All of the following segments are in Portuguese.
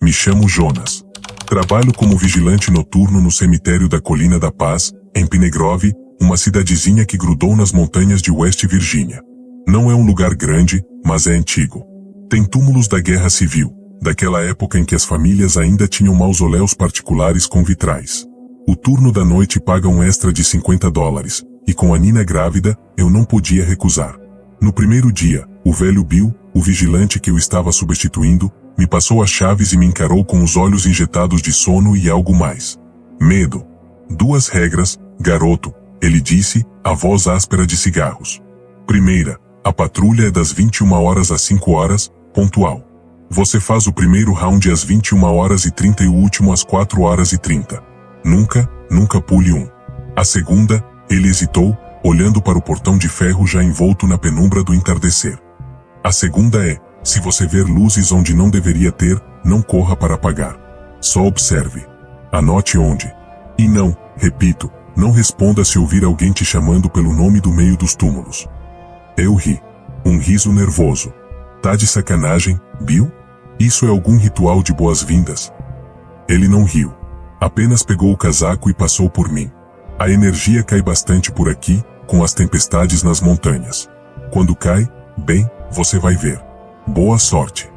Me chamo Jonas. Trabalho como vigilante noturno no cemitério da Colina da Paz, em Pinegrove, uma cidadezinha que grudou nas montanhas de West Virginia. Não é um lugar grande, mas é antigo. Tem túmulos da Guerra Civil, daquela época em que as famílias ainda tinham mausoléus particulares com vitrais. O turno da noite paga um extra de $50, e com a Nina grávida, eu não podia recusar. No primeiro dia, o velho Bill, o vigilante que eu estava substituindo, me passou as chaves e me encarou com os olhos injetados de sono e algo mais. Medo. 2 regras, garoto, ele disse, a voz áspera de cigarros. Primeira, a patrulha é das 21 horas às 5 horas, pontual. Você faz o primeiro round às 21 horas e 30 e o último às 4 horas e 30. Nunca pule um. A segunda, ele hesitou, olhando para o portão de ferro já envolto na penumbra do entardecer. A segunda é, se você ver luzes onde não deveria ter, não corra para apagar. Só observe. Anote onde. E não, repito, não responda se ouvir alguém te chamando pelo nome do meio dos túmulos. Eu ri. Um riso nervoso. Tá de sacanagem, Bill? Isso é algum ritual de boas-vindas? Ele não riu. Apenas pegou o casaco e passou por mim. A energia cai bastante por aqui, com as tempestades nas montanhas. Quando cai, bem, você vai ver. Boa sorte.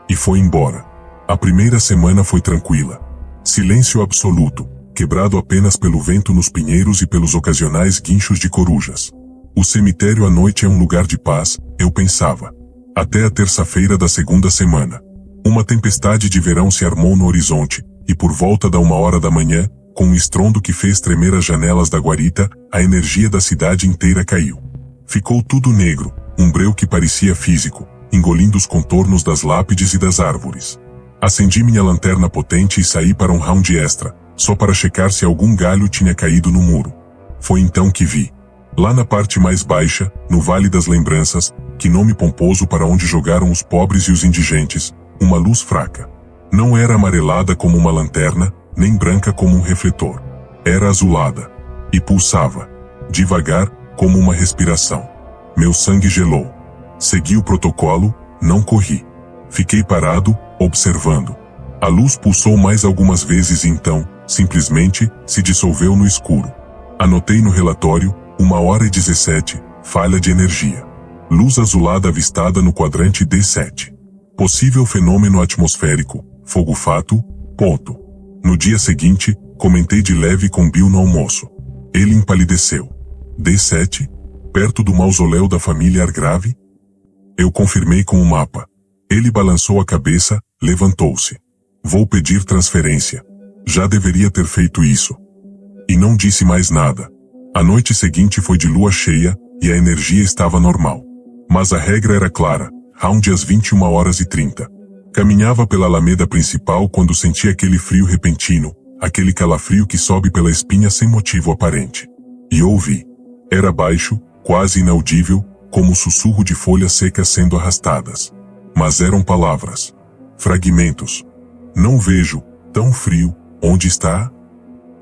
E foi embora. A primeira semana foi tranquila. Silêncio absoluto, quebrado apenas pelo vento nos pinheiros e pelos ocasionais guinchos de corujas. O cemitério à noite é um lugar de paz, eu pensava. Até a terça-feira da segunda semana. Uma tempestade de verão se armou no horizonte, e por volta da 1h da manhã, com um estrondo que fez tremer as janelas da guarita, a energia da cidade inteira caiu. Ficou tudo negro, um breu que parecia físico, engolindo os contornos das lápides e das árvores. Acendi minha lanterna potente e saí para um round extra, só para checar se algum galho tinha caído no muro. Foi então que vi. Lá na parte mais baixa, no Vale das Lembranças, que nome pomposo para onde jogaram os pobres e os indigentes, uma luz fraca. Não era amarelada como uma lanterna, nem branca como um refletor. Era azulada. E pulsava. Devagar, como uma respiração. Meu sangue gelou. Segui o protocolo, não corri. Fiquei parado, observando. A luz pulsou mais algumas vezes e então, simplesmente, se dissolveu no escuro. Anotei no relatório, 1h17, falha de energia. Luz azulada avistada no quadrante D7. Possível fenômeno atmosférico, fogo-fato, ponto. No dia seguinte, comentei de leve com Bill no almoço. Ele empalideceu. D7? Perto do mausoléu da família Hargrave? Eu confirmei com o mapa. Ele balançou a cabeça, levantou-se. Vou pedir transferência. Já deveria ter feito isso. E não disse mais nada. A noite seguinte foi de lua cheia, e a energia estava normal. Mas a regra era clara, round às 21h30. Caminhava pela alameda principal quando senti aquele frio repentino, aquele calafrio que sobe pela espinha sem motivo aparente. E ouvi. Era baixo, quase inaudível, como o sussurro de folhas secas sendo arrastadas. Mas eram palavras. Fragmentos. Não vejo, tão frio, onde está?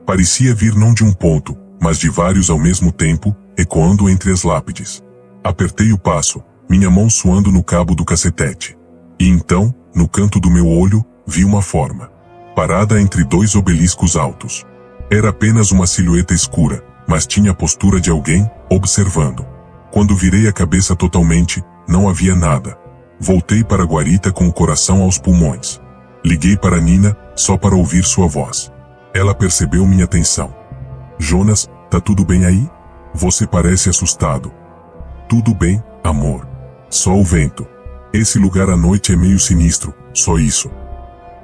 Parecia vir não de um ponto, mas de vários ao mesmo tempo, ecoando entre as lápides. Apertei o passo, minha mão suando no cabo do cacetete. E então, no canto do meu olho, vi uma forma. Parada entre 2 obeliscos altos. Era apenas uma silhueta escura, mas tinha a postura de alguém, observando. Quando virei a cabeça totalmente, não havia nada. Voltei para a guarita com o coração aos pulmões. Liguei para Nina, só para ouvir sua voz. Ela percebeu minha tensão. Jonas, tá tudo bem aí? Você parece assustado. Tudo bem, amor. Só o vento. Esse lugar à noite é meio sinistro, só isso.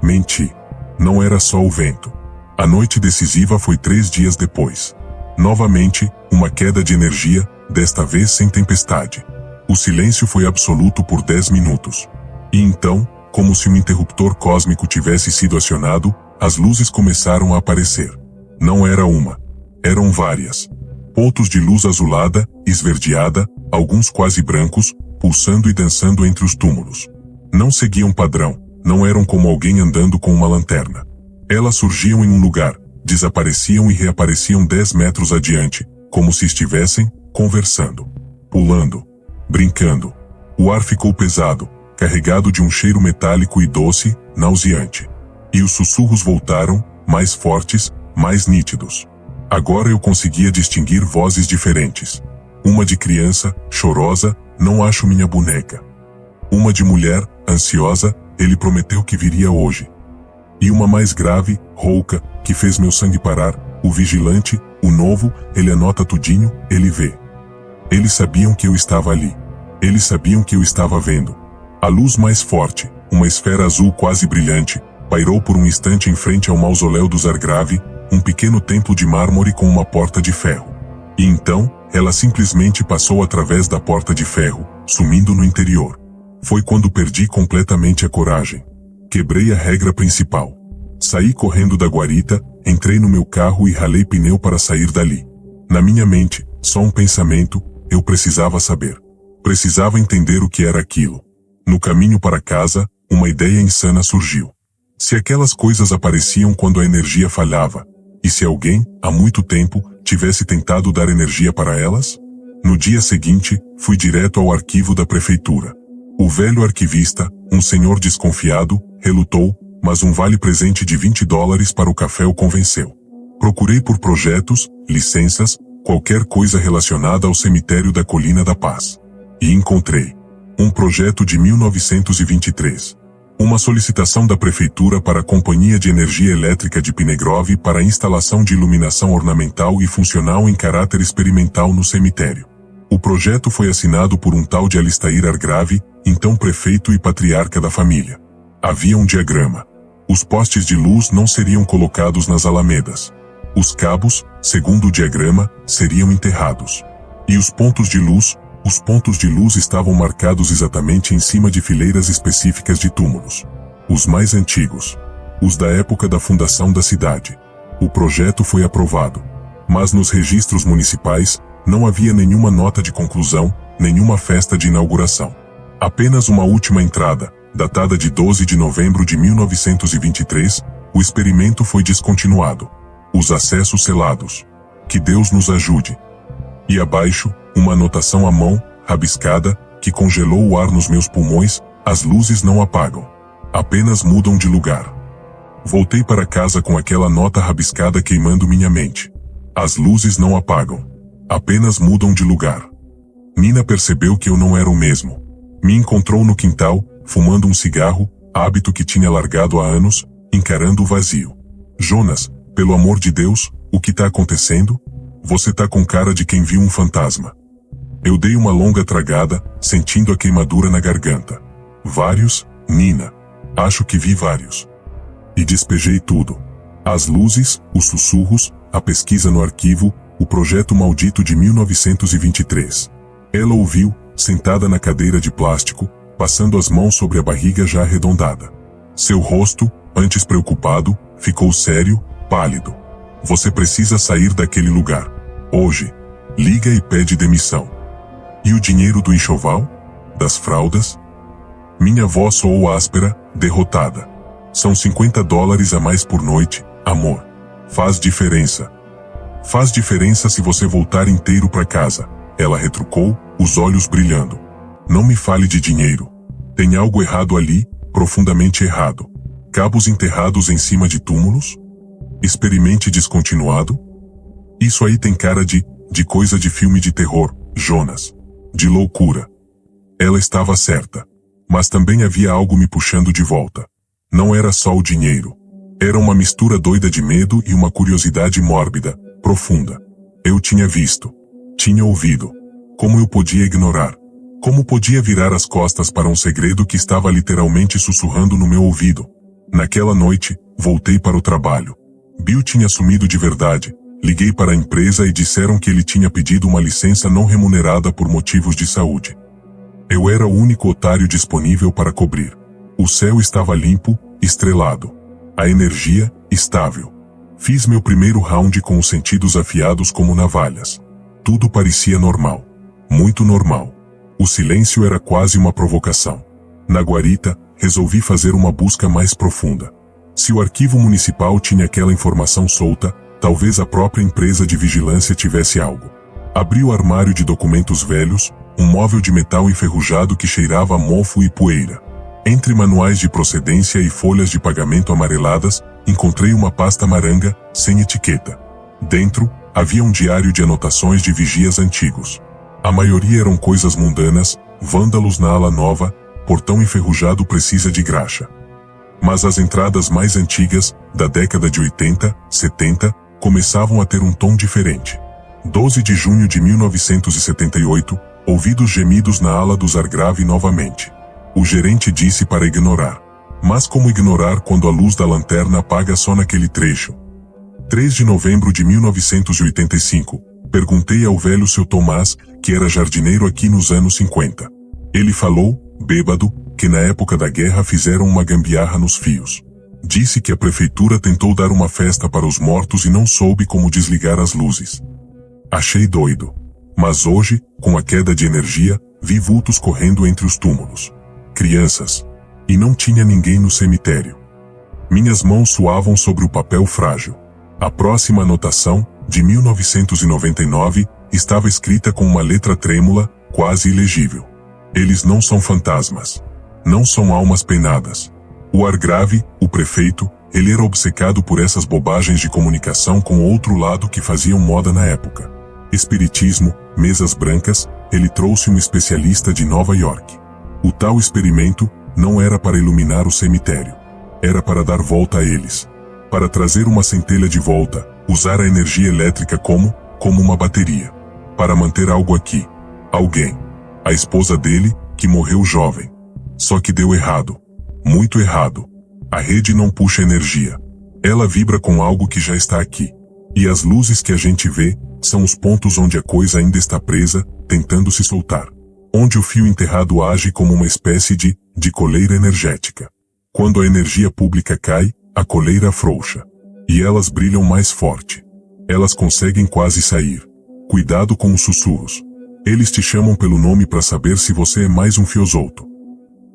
Menti. Não era só o vento. A noite decisiva foi 3 dias depois. Novamente, uma queda de energia, desta vez sem tempestade. O silêncio foi absoluto por 10 minutos. E então, como se um interruptor cósmico tivesse sido acionado, as luzes começaram a aparecer. Não era uma. Eram várias. Pontos de luz azulada, esverdeada, alguns quase brancos, pulsando e dançando entre os túmulos. Não seguiam padrão, não eram como alguém andando com uma lanterna. Elas surgiam em um lugar, desapareciam e reapareciam 10 metros adiante, como se estivessem conversando, pulando, brincando. O ar ficou pesado, carregado de um cheiro metálico e doce, nauseante. E os sussurros voltaram, mais fortes, mais nítidos. Agora eu conseguia distinguir vozes diferentes. Uma de criança, chorosa, não acho minha boneca. Uma de mulher, ansiosa, ele prometeu que viria hoje. E uma mais grave, rouca, que fez meu sangue parar, o vigilante, o novo, ele anota tudinho, ele vê. Eles sabiam que eu estava ali. Eles sabiam que eu estava vendo. A luz mais forte, uma esfera azul quase brilhante, pairou por um instante em frente ao mausoléu do Zargrave, um pequeno templo de mármore com uma porta de ferro. E então, ela simplesmente passou através da porta de ferro, sumindo no interior. Foi quando perdi completamente a coragem. Quebrei a regra principal. Saí correndo da guarita, entrei no meu carro e ralei pneu para sair dali. Na minha mente, só um pensamento, eu precisava saber. Precisava entender o que era aquilo. No caminho para casa, uma ideia insana surgiu. Se aquelas coisas apareciam quando a energia falhava, e se alguém, há muito tempo, tivesse tentado dar energia para elas? No dia seguinte, fui direto ao arquivo da prefeitura. O velho arquivista, um senhor desconfiado, relutou, mas um vale-presente de $20 para o café o convenceu. Procurei por projetos, licenças, qualquer coisa relacionada ao cemitério da Colina da Paz. E encontrei. Um projeto de 1923. Uma solicitação da prefeitura para a Companhia de Energia Elétrica de Pinegrove para a instalação de iluminação ornamental e funcional em caráter experimental no cemitério. O projeto foi assinado por um tal de Alistair Argrave, então prefeito e patriarca da família. Havia um diagrama. Os postes de luz não seriam colocados nas alamedas. Os cabos, segundo o diagrama, seriam enterrados. E os pontos de luz estavam marcados exatamente em cima de fileiras específicas de túmulos. Os mais antigos. Os da época da fundação da cidade. O projeto foi aprovado. Mas nos registros municipais, não havia nenhuma nota de conclusão, nenhuma festa de inauguração. Apenas uma última entrada, datada de 12 de novembro de 1923, o experimento foi descontinuado. Os acessos selados. Que Deus nos ajude. E abaixo, uma anotação à mão, rabiscada, que congelou o ar nos meus pulmões, as luzes não apagam. Apenas mudam de lugar. Voltei para casa com aquela nota rabiscada queimando minha mente. As luzes não apagam. Apenas mudam de lugar. Nina percebeu que eu não era o mesmo. Me encontrou no quintal, fumando um cigarro, hábito que tinha largado há anos, encarando o vazio. Jonas, pelo amor de Deus, o que tá acontecendo? Você tá com cara de quem viu um fantasma. Eu dei uma longa tragada, sentindo a queimadura na garganta. Vários, Nina. Acho que vi vários. E despejei tudo. As luzes, os sussurros, a pesquisa no arquivo, o projeto maldito de 1923. Ela ouviu, sentada na cadeira de plástico, passando as mãos sobre a barriga já arredondada. Seu rosto, antes preocupado, ficou sério, pálido. Você precisa sair daquele lugar. Hoje. Liga e pede demissão. E o dinheiro do enxoval? Das fraldas? Minha voz soou áspera, derrotada. São $50 a mais por noite, amor. Faz diferença. Faz diferença se você voltar inteiro para casa. Ela retrucou, os olhos brilhando. Não me fale de dinheiro. Tem algo errado ali, profundamente errado. Cabos enterrados em cima de túmulos? Experimente descontinuado? Isso aí tem cara de coisa de filme de terror, Jonas. De loucura. Ela estava certa. Mas também havia algo me puxando de volta. Não era só o dinheiro. Era uma mistura doida de medo e uma curiosidade mórbida, profunda. Eu tinha visto. Tinha ouvido. Como eu podia ignorar? Como podia virar as costas para um segredo que estava literalmente sussurrando no meu ouvido? Naquela noite, voltei para o trabalho. Bill tinha sumido de verdade. Liguei para a empresa e disseram que ele tinha pedido uma licença não remunerada por motivos de saúde. Eu era o único otário disponível para cobrir. O céu estava limpo, estrelado. A energia, estável. Fiz meu primeiro round com os sentidos afiados como navalhas. Tudo parecia normal. Muito normal. O silêncio era quase uma provocação. Na guarita, resolvi fazer uma busca mais profunda. Se o arquivo municipal tinha aquela informação solta, talvez a própria empresa de vigilância tivesse algo. Abri o armário de documentos velhos, um móvel de metal enferrujado que cheirava a mofo e poeira. Entre manuais de procedência e folhas de pagamento amareladas, encontrei uma pasta maranga, sem etiqueta. Dentro, havia um diário de anotações de vigias antigos. A maioria eram coisas mundanas, vândalos na ala nova, portão enferrujado precisa de graxa. Mas as entradas mais antigas, da década de 80, 70, começavam a ter um tom diferente. 12 de junho de 1978, ouvidos gemidos na ala do Zargrave novamente. O gerente disse para ignorar. Mas como ignorar quando a luz da lanterna apaga só naquele trecho? 3 de novembro de 1985, perguntei ao velho seu Tomás, que era jardineiro aqui nos anos 50. Ele falou, bêbado, que na época da guerra fizeram uma gambiarra nos fios. Disse que a prefeitura tentou dar uma festa para os mortos e não soube como desligar as luzes. Achei doido. Mas hoje, com a queda de energia, vi vultos correndo entre os túmulos. Crianças. E não tinha ninguém no cemitério. Minhas mãos suavam sobre o papel frágil. A próxima anotação, de 1999, estava escrita com uma letra trêmula, quase ilegível. Eles não são fantasmas. Não são almas penadas. O Argrave, o prefeito, ele era obcecado por essas bobagens de comunicação com outro lado que faziam moda na época. Espiritismo, mesas brancas, ele trouxe um especialista de Nova York. O tal experimento não era para iluminar o cemitério. Era para dar volta a eles. Para trazer uma centelha de volta, usar a energia elétrica como uma bateria. Para manter algo aqui. Alguém. A esposa dele, que morreu jovem. Só que deu errado. Muito errado. A rede não puxa energia. Ela vibra com algo que já está aqui. E as luzes que a gente vê, são os pontos onde a coisa ainda está presa, tentando se soltar. Onde o fio enterrado age como uma espécie de coleira energética. Quando a energia pública cai, a coleira afrouxa. E elas brilham mais forte. Elas conseguem quase sair. Cuidado com os sussurros. Eles te chamam pelo nome para saber se você é mais um fiozouto.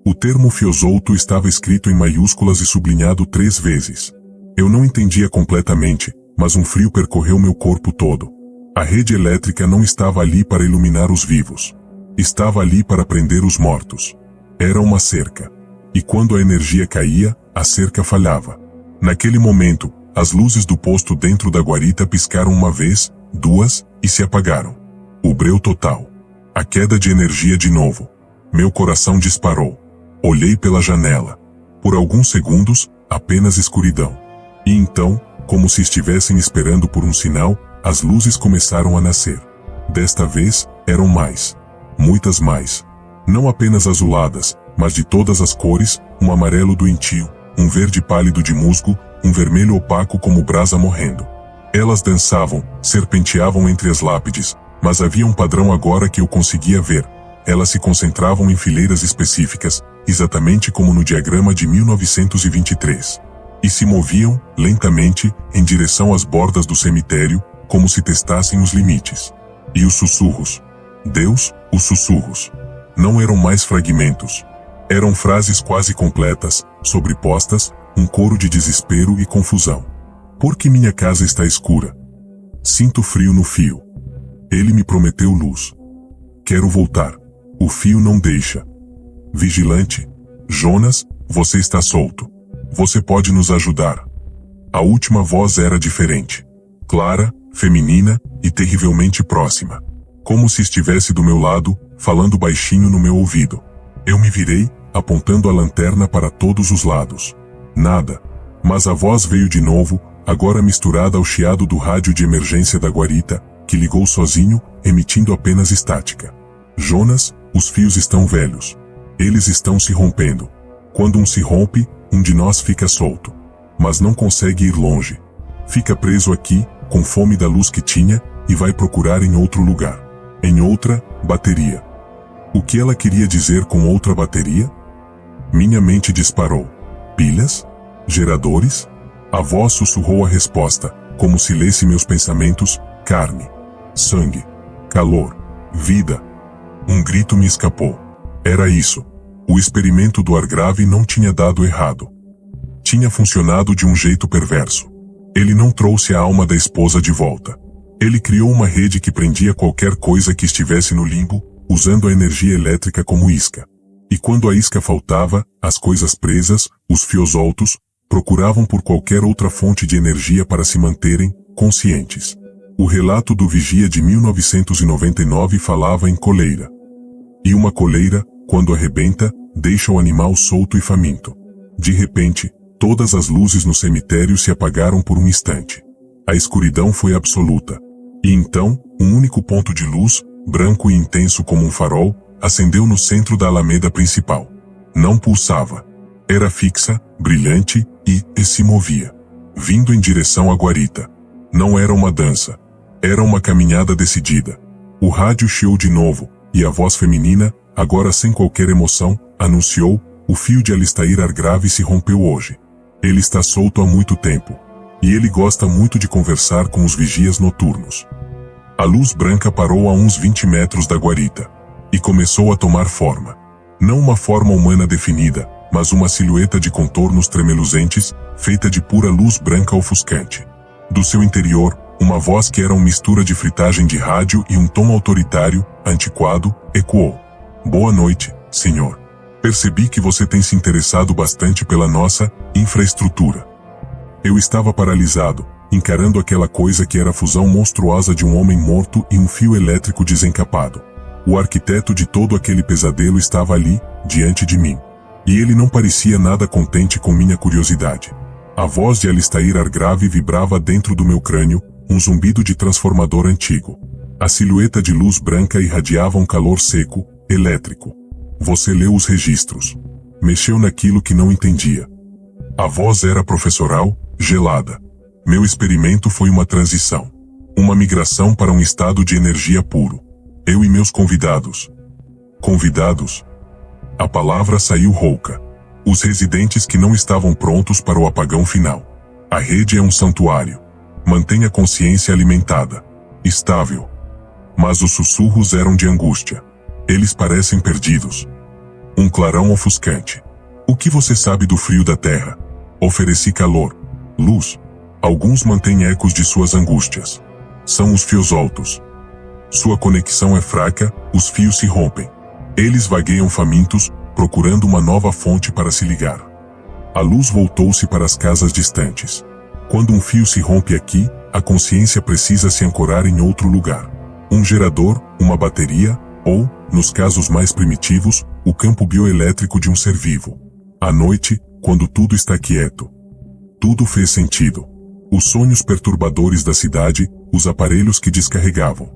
O termo fiozouto estava escrito em maiúsculas e sublinhado 3 vezes. Eu não entendia completamente, mas um frio percorreu meu corpo todo. A rede elétrica não estava ali para iluminar os vivos. Estava ali para prender os mortos. Era uma cerca. E quando a energia caía, a cerca falhava. Naquele momento, as luzes do posto dentro da guarita piscaram uma vez, 2, e se apagaram. O breu total. A queda de energia de novo. Meu coração disparou. Olhei pela janela. Por alguns segundos, apenas escuridão. E então, como se estivessem esperando por um sinal, as luzes começaram a nascer. Desta vez, eram mais. Muitas mais. Não apenas azuladas, mas de todas as cores, um amarelo doentio, um verde pálido de musgo, um vermelho opaco como brasa morrendo. Elas dançavam, serpenteavam entre as lápides, mas havia um padrão agora que eu conseguia ver. Elas se concentravam em fileiras específicas, exatamente como no diagrama de 1923. E se moviam, lentamente, em direção às bordas do cemitério, como se testassem os limites. E os sussurros. Deus, os sussurros. Não eram mais fragmentos. Eram frases quase completas, sobrepostas, um coro de desespero e confusão. Por que minha casa está escura? Sinto frio no fio. Ele me prometeu luz. Quero voltar. O fio não deixa. Vigilante, Jonas, você está solto. Você pode nos ajudar. A última voz era diferente. Clara, feminina e terrivelmente próxima. Como se estivesse do meu lado, falando baixinho no meu ouvido. Eu me virei, apontando a lanterna para todos os lados. Nada. Mas a voz veio de novo, agora misturada ao chiado do rádio de emergência da guarita, que ligou sozinho, emitindo apenas estática. Jonas, os fios estão velhos. Eles estão se rompendo. Quando um se rompe, um de nós fica solto. Mas não consegue ir longe. Fica preso aqui, com fome da luz que tinha, e vai procurar em outro lugar. Em outra, bateria. O que ela queria dizer com outra bateria? Minha mente disparou. Pilhas? Geradores? A voz sussurrou a resposta, como se lesse meus pensamentos: carne, sangue, calor, vida. Um grito me escapou. Era isso. O experimento do Argrave não tinha dado errado. Tinha funcionado de um jeito perverso. Ele não trouxe a alma da esposa de volta. Ele criou uma rede que prendia qualquer coisa que estivesse no limbo, usando a energia elétrica como isca. E quando a isca faltava, as coisas presas, os fios soltos, procuravam por qualquer outra fonte de energia para se manterem conscientes. O relato do vigia de 1999 falava em coleira. E uma coleira, quando arrebenta, deixa o animal solto e faminto. De repente, todas as luzes no cemitério se apagaram por um instante. A escuridão foi absoluta. E então, um único ponto de luz, branco e intenso como um farol, acendeu no centro da alameda principal. Não pulsava. Era fixa, brilhante e se movia. Vindo em direção à guarita. Não era uma dança. Era uma caminhada decidida. O rádio chiou de novo, e a voz feminina, agora sem qualquer emoção, anunciou: o fio de Alistair Hargrave se rompeu hoje. Ele está solto há muito tempo. E ele gosta muito de conversar com os vigias noturnos. A luz branca parou a uns 20 metros da guarita. E começou a tomar forma. Não uma forma humana definida, mas uma silhueta de contornos tremeluzentes, feita de pura luz branca ofuscante. Do seu interior, uma voz que era uma mistura de fritagem de rádio e um tom autoritário, antiquado, ecoou. Boa noite, senhor. Percebi que você tem se interessado bastante pela nossa infraestrutura. Eu estava paralisado, encarando aquela coisa que era a fusão monstruosa de um homem morto e um fio elétrico desencapado. O arquiteto de todo aquele pesadelo estava ali, diante de mim. E ele não parecia nada contente com minha curiosidade. A voz de Alistair Hargrave vibrava dentro do meu crânio, um zumbido de transformador antigo. A silhueta de luz branca irradiava um calor seco, elétrico. Você leu os registros. Mexeu naquilo que não entendia. A voz era professoral, gelada. Meu experimento foi uma transição. Uma migração para um estado de energia puro. Eu e meus convidados. Convidados? A palavra saiu rouca. Os residentes que não estavam prontos para o apagão final. A rede é um santuário. Mantenha a consciência alimentada. Estável. Mas os sussurros eram de angústia. Eles parecem perdidos. Um clarão ofuscante. O que você sabe do frio da terra? Ofereci calor. Luz. Alguns mantêm ecos de suas angústias. São os fios altos. Sua conexão é fraca, os fios se rompem. Eles vagueiam famintos, procurando uma nova fonte para se ligar. A luz voltou-se para as casas distantes. Quando um fio se rompe aqui, a consciência precisa se ancorar em outro lugar. Um gerador, uma bateria, ou, nos casos mais primitivos, o campo bioelétrico de um ser vivo. À noite, quando tudo está quieto. Tudo fez sentido. Os sonhos perturbadores da cidade, os aparelhos que descarregavam.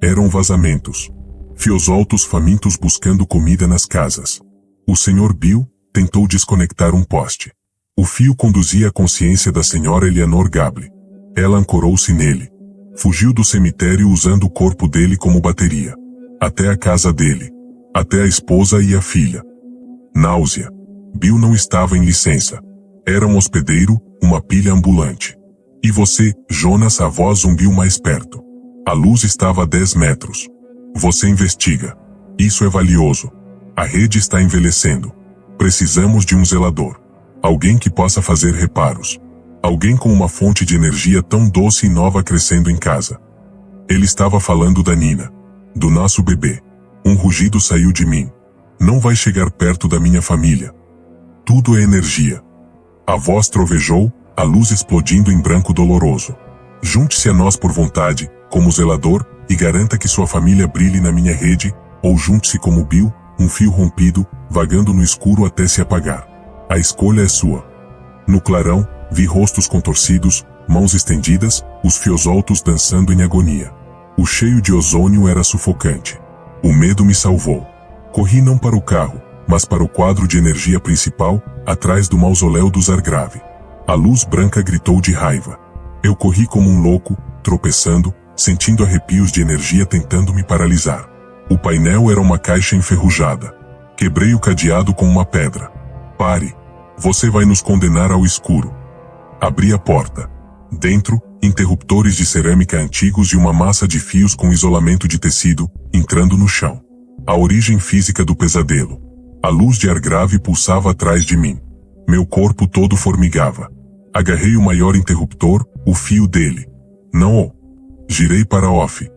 Eram vazamentos. Fios altos famintos buscando comida nas casas. O Sr. Bill tentou desconectar um poste. O fio conduzia a consciência da Sra. Eleanor Gable. Ela ancorou-se nele. Fugiu do cemitério usando o corpo dele como bateria. Até a casa dele. Até a esposa e a filha. Náusea. Bill não estava em licença. Era um hospedeiro, uma pilha ambulante. E você, Jonas, a voz zumbiu mais perto. A luz estava a 10 metros. Você investiga. Isso é valioso. A rede está envelhecendo. Precisamos de um zelador. Alguém que possa fazer reparos. Alguém com uma fonte de energia tão doce e nova crescendo em casa. Ele estava falando da Nina. Do nosso bebê. Um rugido saiu de mim. Não vai chegar perto da minha família. Tudo é energia. A voz trovejou, a luz explodindo em branco doloroso. Junte-se a nós por vontade, como zelador, e garanta que sua família brilhe na minha rede, ou junte-se como Bill, um fio rompido, vagando no escuro até se apagar. A escolha é sua. No clarão, vi rostos contorcidos, mãos estendidas, os fios altos dançando em agonia. O cheio de ozônio era sufocante. O medo me salvou. Corri não para o carro, mas para o quadro de energia principal, atrás do mausoléu dos Hargrave. A luz branca gritou de raiva. Eu corri como um louco, tropeçando, sentindo arrepios de energia tentando me paralisar. O painel era uma caixa enferrujada. Quebrei o cadeado com uma pedra. Pare. Você vai nos condenar ao escuro. Abri a porta. Dentro, interruptores de cerâmica antigos e uma massa de fios com isolamento de tecido, entrando no chão. A origem física do pesadelo. A luz de Hargrave pulsava atrás de mim. Meu corpo todo formigava. Agarrei o maior interruptor, o fio dele. Não o. Girei para off.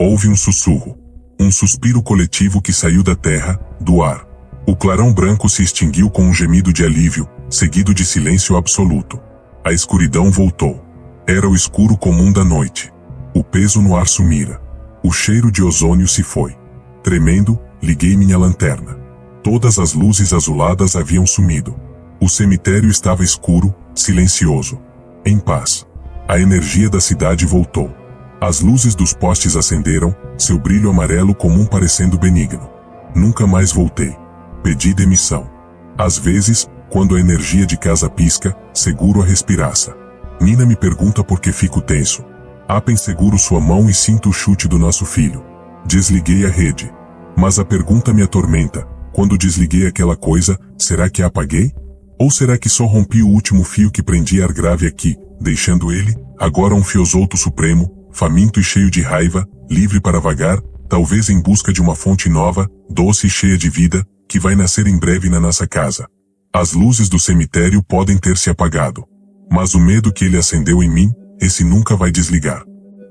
Houve um sussurro. Um suspiro coletivo que saiu da terra, do ar. O clarão branco se extinguiu com um gemido de alívio, seguido de silêncio absoluto. A escuridão voltou. Era o escuro comum da noite. O peso no ar sumira. O cheiro de ozônio se foi. Tremendo, liguei minha lanterna. Todas as luzes azuladas haviam sumido. O cemitério estava escuro, silencioso. Em paz. A energia da cidade voltou. As luzes dos postes acenderam, seu brilho amarelo comum parecendo benigno. Nunca mais voltei. Pedi demissão. Às vezes, quando a energia de casa pisca, seguro a respiraça. Nina me pergunta por que fico tenso. Apen seguro sua mão e sinto o chute do nosso filho. Desliguei a rede. Mas a pergunta me atormenta. Quando desliguei aquela coisa, será que a apaguei? Ou será que só rompi o último fio que prendia ar grave aqui, deixando ele, agora um fiosolto supremo, faminto e cheio de raiva, livre para vagar, talvez em busca de uma fonte nova, doce e cheia de vida, que vai nascer em breve na nossa casa. As luzes do cemitério podem ter se apagado. Mas o medo que ele acendeu em mim, esse nunca vai desligar.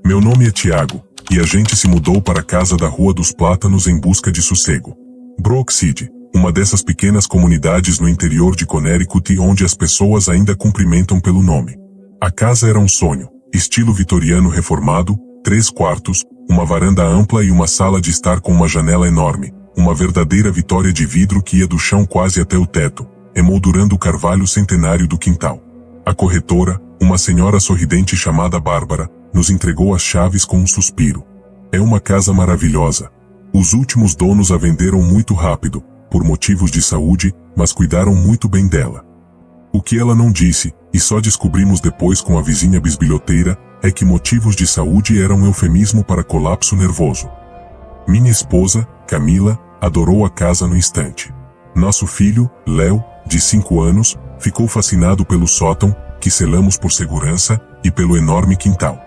Meu nome é Tiago, e a gente se mudou para a casa da Rua dos Plátanos em busca de sossego. Brookside, uma dessas pequenas comunidades no interior de Connecticut onde as pessoas ainda cumprimentam pelo nome. A casa era um sonho, estilo vitoriano reformado, 3 quartos, uma varanda ampla e uma sala de estar com uma janela enorme, uma verdadeira vitória de vidro que ia do chão quase até o teto, emoldurando o carvalho centenário do quintal. A corretora, uma senhora sorridente chamada Bárbara, nos entregou as chaves com um suspiro. É uma casa maravilhosa. Os últimos donos a venderam muito rápido, por motivos de saúde, mas cuidaram muito bem dela. O que ela não disse, e só descobrimos depois com a vizinha bisbilhoteira, é que motivos de saúde eram um eufemismo para colapso nervoso. Minha esposa, Camila, adorou a casa no instante. Nosso filho, Léo, de 5 anos, ficou fascinado pelo sótão, que selamos por segurança, e pelo enorme quintal.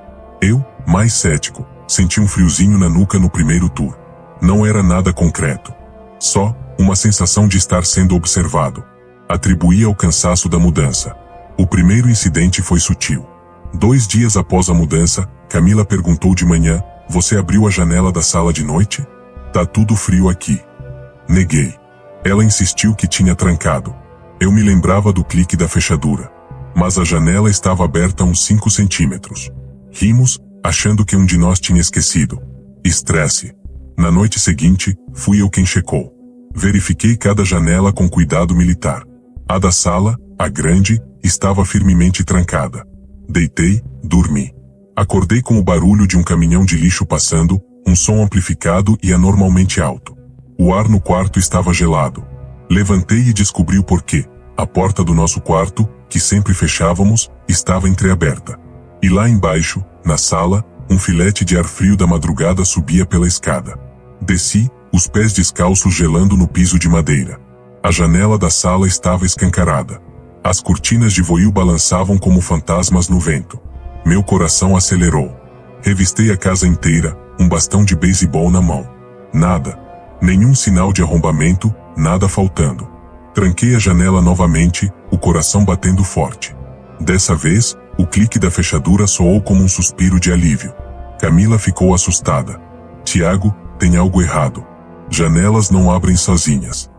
Eu, mais cético, senti um friozinho na nuca no primeiro tour. Não era nada concreto. Só uma sensação de estar sendo observado. Atribuía ao cansaço da mudança. O primeiro incidente foi sutil. 2 dias após a mudança, Camila perguntou de manhã: "Você abriu a janela da sala de noite? Tá tudo frio aqui." Neguei. Ela insistiu que tinha trancado. Eu me lembrava do clique da fechadura. Mas a janela estava aberta a uns 5 centímetros. Rimos, achando que um de nós tinha esquecido. Estresse. Na noite seguinte, fui eu quem checou. Verifiquei cada janela com cuidado militar. A da sala, a grande, estava firmemente trancada. Deitei, dormi. Acordei com o barulho de um caminhão de lixo passando, um som amplificado e anormalmente alto. O ar no quarto estava gelado. Levantei e descobri o porquê. A porta do nosso quarto, que sempre fechávamos, estava entreaberta. E lá embaixo, na sala, um filete de ar frio da madrugada subia pela escada. Desci, os pés descalços gelando no piso de madeira. A janela da sala estava escancarada. As cortinas de voil balançavam como fantasmas no vento. Meu coração acelerou. Revistei a casa inteira, um bastão de beisebol na mão. Nada. Nenhum sinal de arrombamento, nada faltando. Tranquei a janela novamente, o coração batendo forte. Dessa vez, o clique da fechadura soou como um suspiro de alívio. Camila ficou assustada. "Tiago, tem algo errado. Janelas não abrem sozinhas."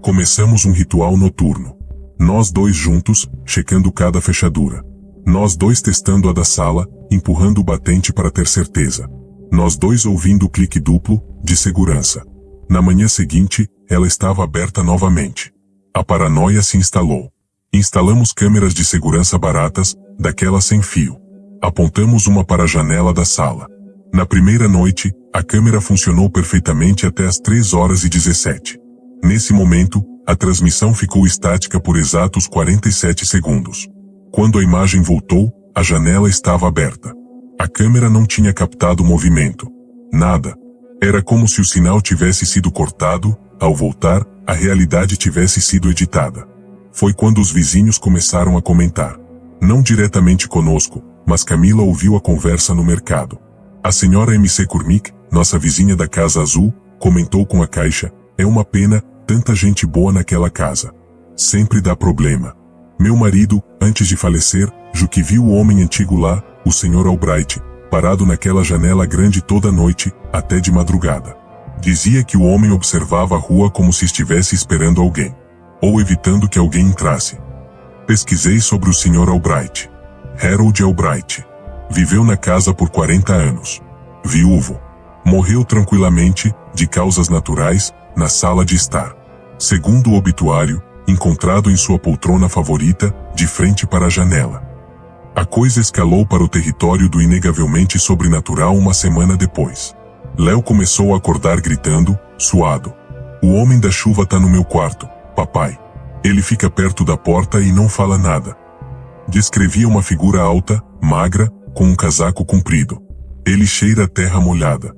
Começamos um ritual noturno. Nós 2 juntos, checando cada fechadura. Nós 2 testando a da sala, empurrando o batente para ter certeza. Nós 2 ouvindo o clique duplo, de segurança. Na manhã seguinte, ela estava aberta novamente. A paranoia se instalou. Instalamos câmeras de segurança baratas, daquelas sem fio. Apontamos uma para a janela da sala. Na primeira noite, a câmera funcionou perfeitamente até as 3h17. Nesse momento, a transmissão ficou estática por exatos 47 segundos. Quando a imagem voltou, a janela estava aberta. A câmera não tinha captado movimento. Nada. Era como se o sinal tivesse sido cortado, ao voltar, a realidade tivesse sido editada. Foi quando os vizinhos começaram a comentar. Não diretamente conosco, mas Camila ouviu a conversa no mercado. A senhora MC Kurmik, nossa vizinha da Casa Azul, comentou com a caixa: "É uma pena, tanta gente boa naquela casa. Sempre dá problema." Meu marido, antes de falecer, que viu o homem antigo lá, o Sr. Albright, parado naquela janela grande toda noite, até de madrugada. Dizia que o homem observava a rua como se estivesse esperando alguém, ou evitando que alguém entrasse. Pesquisei sobre o Sr. Albright. Harold Albright. Viveu na casa por 40 anos. Viúvo. Morreu tranquilamente, de causas naturais, na sala de estar. Segundo o obituário, encontrado em sua poltrona favorita, de frente para a janela. A coisa escalou para o território do inegavelmente sobrenatural uma semana depois. Léo começou a acordar gritando, suado. O homem da chuva tá no meu quarto, papai. Ele fica perto da porta e não fala nada. Descrevia uma figura alta, magra, com um casaco comprido. Ele cheira a terra molhada.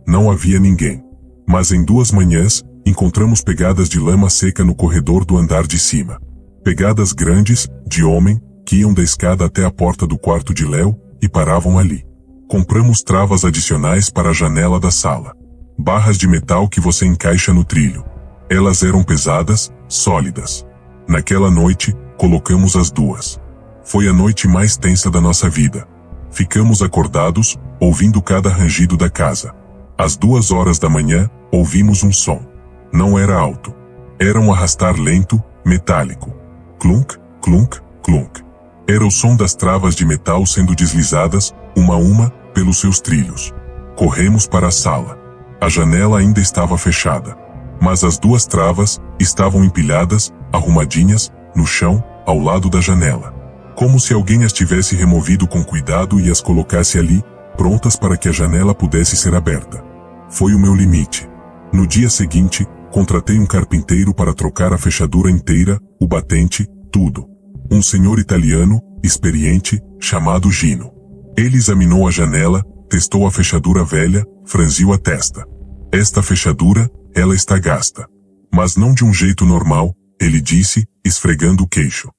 Não havia ninguém. Mas em 2 manhãs, encontramos pegadas de lama seca no corredor do andar de cima. Pegadas grandes, de homem, que iam da escada até a porta do quarto de Léo, e paravam ali. Compramos travas adicionais para a janela da sala. Barras de metal que você encaixa no trilho. Elas eram pesadas, sólidas. Naquela noite, colocamos as 2. Foi a noite mais tensa da nossa vida. Ficamos acordados, ouvindo cada rangido da casa. Às 2 horas da manhã, ouvimos um som. Não era alto. Era um arrastar lento, metálico. Clunk, clunk, clunk. Era o som das travas de metal sendo deslizadas, uma a uma, pelos seus trilhos. Corremos para a sala. A janela ainda estava fechada. Mas as 2 travas estavam empilhadas, arrumadinhas, no chão, ao lado da janela. Como se alguém as tivesse removido com cuidado e as colocasse ali, prontas para que a janela pudesse ser aberta. Foi o meu limite. No dia seguinte, contratei um carpinteiro para trocar a fechadura inteira, o batente, tudo. Um senhor italiano, experiente, chamado Gino. Ele examinou a janela, testou a fechadura velha, franziu a testa. Esta fechadura, ela está gasta. Mas não de um jeito normal, ele disse, esfregando o queixo.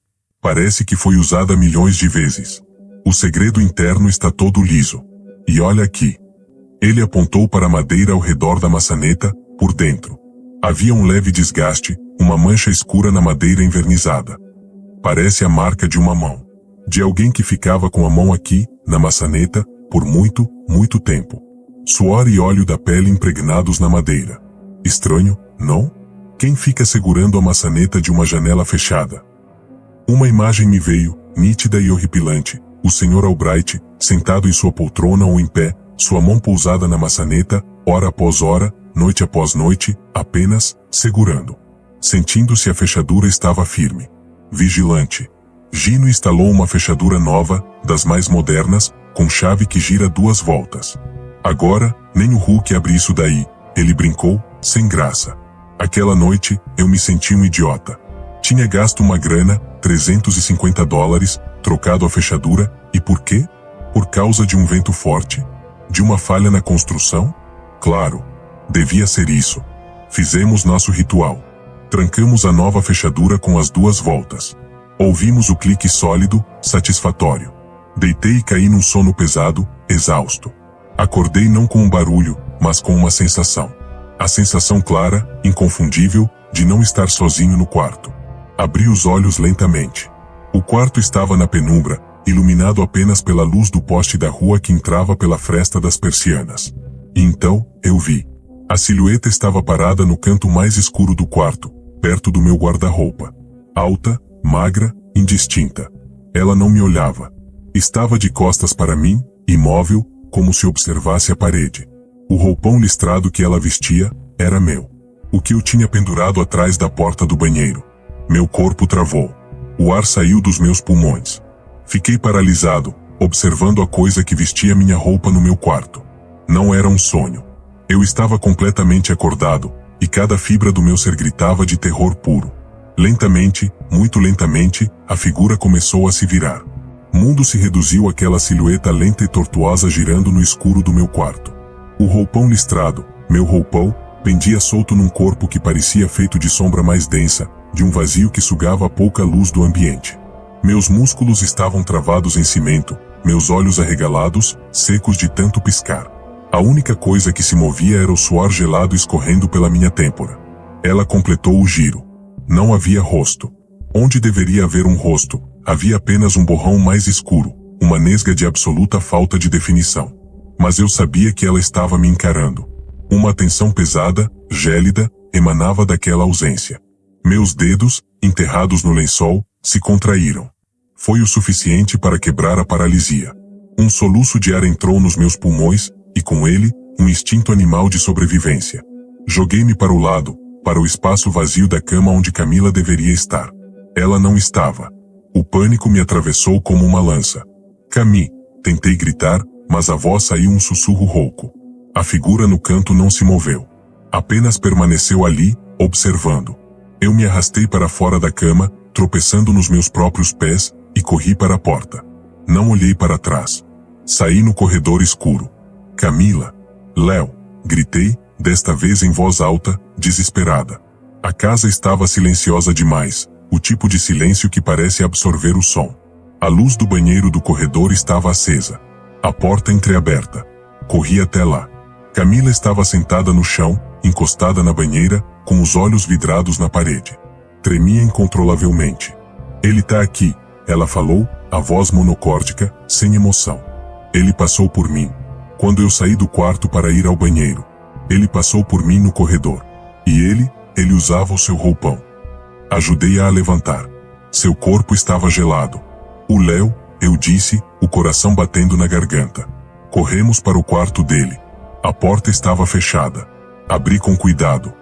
Parece que foi usada milhões de vezes. O segredo interno está todo liso. E olha aqui. Ele apontou para a madeira ao redor da maçaneta, por dentro. Havia um leve desgaste, uma mancha escura na madeira envernizada. Parece a marca de uma mão. De alguém que ficava com a mão aqui, na maçaneta, por muito, muito tempo. Suor e óleo da pele impregnados na madeira. Estranho, não? Quem fica segurando a maçaneta de uma janela fechada? Uma imagem me veio, nítida e horripilante. O Sr. Albright, sentado em sua poltrona ou em pé, sua mão pousada na maçaneta, hora após hora, noite após noite, apenas, segurando. Sentindo se a fechadura estava firme. Vigilante. Gino instalou uma fechadura nova, das mais modernas, com chave que gira 2 voltas. Agora, nem o Hulk abre isso daí, ele brincou, sem graça. Aquela noite, eu me senti um idiota. Tinha gasto uma grana, $350, trocado a fechadura, e por quê? Por causa de um vento forte? De uma falha na construção? Claro. Devia ser isso. Fizemos nosso ritual. Trancamos a nova fechadura com as 2 voltas. Ouvimos o clique sólido, satisfatório. Deitei e caí num sono pesado, exausto. Acordei não com um barulho, mas com uma sensação. A sensação clara, inconfundível, de não estar sozinho no quarto. Abri os olhos lentamente. O quarto estava na penumbra, iluminado apenas pela luz do poste da rua que entrava pela fresta das persianas. E então, eu vi. A silhueta estava parada no canto mais escuro do quarto, perto do meu guarda-roupa. Alta, magra, indistinta. Ela não me olhava. Estava de costas para mim, imóvel, como se observasse a parede. O roupão listrado que ela vestia, era meu. O que eu tinha pendurado atrás da porta do banheiro. Meu corpo travou. O ar saiu dos meus pulmões. Fiquei paralisado, observando a coisa que vestia minha roupa no meu quarto. Não era um sonho. Eu estava completamente acordado, e cada fibra do meu ser gritava de terror puro. Lentamente, muito lentamente, a figura começou a se virar. O mundo se reduziu àquela silhueta lenta e tortuosa girando no escuro do meu quarto. O roupão listrado, meu roupão, pendia solto num corpo que parecia feito de sombra mais densa, de um vazio que sugava a pouca luz do ambiente. Meus músculos estavam travados em cimento, meus olhos arregalados, secos de tanto piscar. A única coisa que se movia era o suor gelado escorrendo pela minha têmpora. Ela completou o giro. Não havia rosto. Onde deveria haver um rosto, havia apenas um borrão mais escuro, uma nesga de absoluta falta de definição. Mas eu sabia que ela estava me encarando. Uma tensão pesada, gélida, emanava daquela ausência. Meus dedos, enterrados no lençol, se contraíram. Foi o suficiente para quebrar a paralisia. Um soluço de ar entrou nos meus pulmões, e com ele, um instinto animal de sobrevivência. Joguei-me para o lado, para o espaço vazio da cama onde Camila deveria estar. Ela não estava. O pânico me atravessou como uma lança. Cami, tentei gritar, mas a voz saiu um sussurro rouco. A figura no canto não se moveu. Apenas permaneceu ali, observando. Eu me arrastei para fora da cama, tropeçando nos meus próprios pés, e corri para a porta. Não olhei para trás. Saí no corredor escuro. Camila! Léo! Gritei, desta vez em voz alta, desesperada. A casa estava silenciosa demais, o tipo de silêncio que parece absorver o som. A luz do banheiro do corredor estava acesa. A porta entreaberta. Corri até lá. Camila estava sentada no chão, encostada na banheira, com os olhos vidrados na parede. Tremia incontrolavelmente. Ele tá aqui, ela falou, a voz monocórdica, sem emoção. Ele passou por mim. Quando eu saí do quarto para ir ao banheiro. Ele passou por mim no corredor. E ele usava o seu roupão. Ajudei-a a levantar. Seu corpo estava gelado. O Léo, eu disse, o coração batendo na garganta. Corremos para o quarto dele. A porta estava fechada. Abri com cuidado.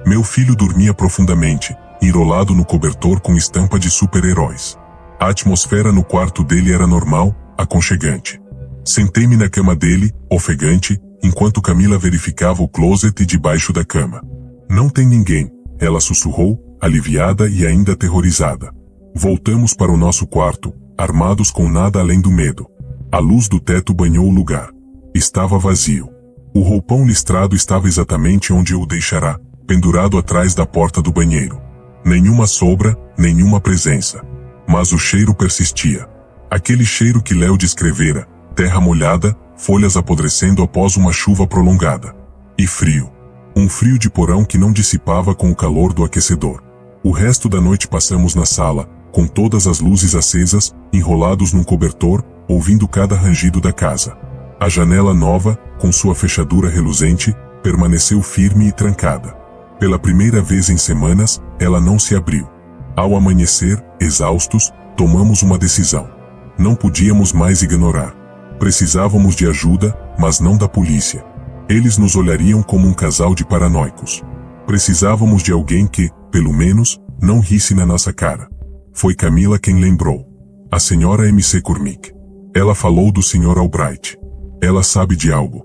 Meu filho dormia profundamente, enrolado no cobertor com estampa de super-heróis. A atmosfera no quarto dele era normal, aconchegante. Sentei-me na cama dele, ofegante, enquanto Camila verificava o closet debaixo da cama. Não tem ninguém, ela sussurrou, aliviada e ainda aterrorizada. Voltamos para o nosso quarto, armados com nada além do medo. A luz do teto banhou o lugar. Estava vazio. O roupão listrado estava exatamente onde eu o deixara, pendurado atrás da porta do banheiro. Nenhuma sombra, nenhuma presença. Mas o cheiro persistia. Aquele cheiro que Léo descrevera, terra molhada, folhas apodrecendo após uma chuva prolongada. E frio. Um frio de porão que não dissipava com o calor do aquecedor. O resto da noite passamos na sala, com todas as luzes acesas, enrolados num cobertor, ouvindo cada rangido da casa. A janela nova, com sua fechadura reluzente, permaneceu firme e trancada. Pela primeira vez em semanas, ela não se abriu. Ao amanhecer, exaustos, tomamos uma decisão. Não podíamos mais ignorar. Precisávamos de ajuda, mas não da polícia. Eles nos olhariam como um casal de paranoicos. Precisávamos de alguém que, pelo menos, não risse na nossa cara. Foi Camila quem lembrou. A senhora MC Cormick. Ela falou do Sr. Albright. Ela sabe de algo.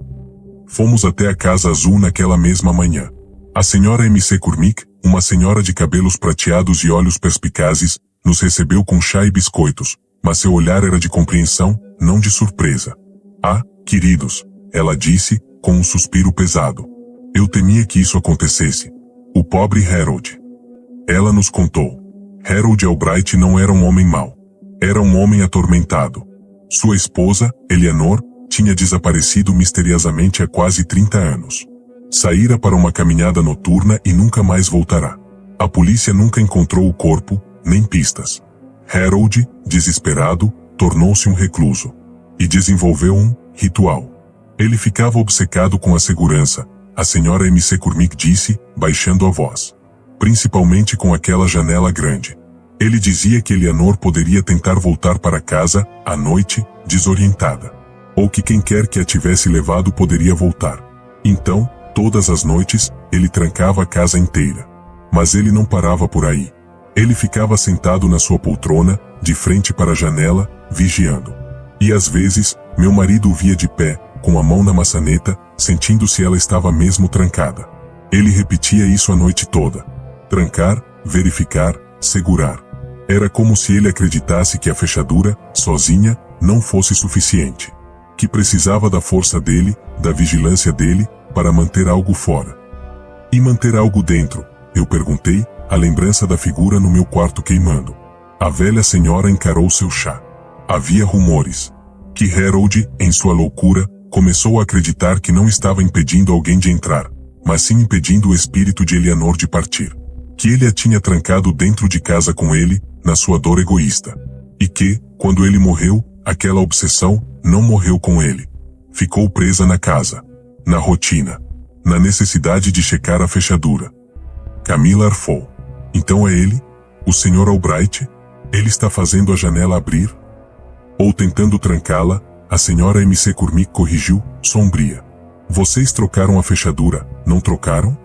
Fomos até a Casa Azul naquela mesma manhã. A senhora MC Cormick, uma senhora de cabelos prateados e olhos perspicazes, nos recebeu com chá e biscoitos, mas seu olhar era de compreensão, não de surpresa. Ah, queridos, ela disse, com um suspiro pesado. Eu temia que isso acontecesse. O pobre Harold. Ela nos contou. Harold Albright não era um homem mau. Era um homem atormentado. Sua esposa, Eleanor, tinha desaparecido misteriosamente há quase 30 anos. Saíra para uma caminhada noturna e nunca mais voltará. A polícia nunca encontrou o corpo, nem pistas. Harold, desesperado, tornou-se um recluso. E desenvolveu um ritual. Ele ficava obcecado com a segurança, a senhora MC Cormick disse, baixando a voz. Principalmente com aquela janela grande. Ele dizia que Eleanor poderia tentar voltar para casa, à noite, desorientada. Ou que quem quer que a tivesse levado poderia voltar. Então, todas as noites, ele trancava a casa inteira. Mas ele não parava por aí. Ele ficava sentado na sua poltrona, de frente para a janela, vigiando. E às vezes, meu marido o via de pé, com a mão na maçaneta, sentindo se ela estava mesmo trancada. Ele repetia isso a noite toda. Trancar, verificar, segurar. Era como se ele acreditasse que a fechadura, sozinha, não fosse suficiente. Que precisava da força dele, da vigilância dele, para manter algo fora. E manter algo dentro, eu perguntei, a lembrança da figura no meu quarto queimando. A velha senhora encarou seu chá. Havia rumores. Que Harold, em sua loucura, começou a acreditar que não estava impedindo alguém de entrar, mas sim impedindo o espírito de Eleanor de partir. Que ele a tinha trancado dentro de casa com ele, na sua dor egoísta. E que, quando ele morreu, aquela obsessão não morreu com ele. Ficou presa na casa. Na rotina. na necessidade de checar a fechadura. Camila arfou. Então é ele? O Sr. Albright? Ele está fazendo a janela abrir? Ou tentando trancá-la? A senhora MC Cormick corrigiu, sombria. Vocês trocaram a fechadura, não trocaram?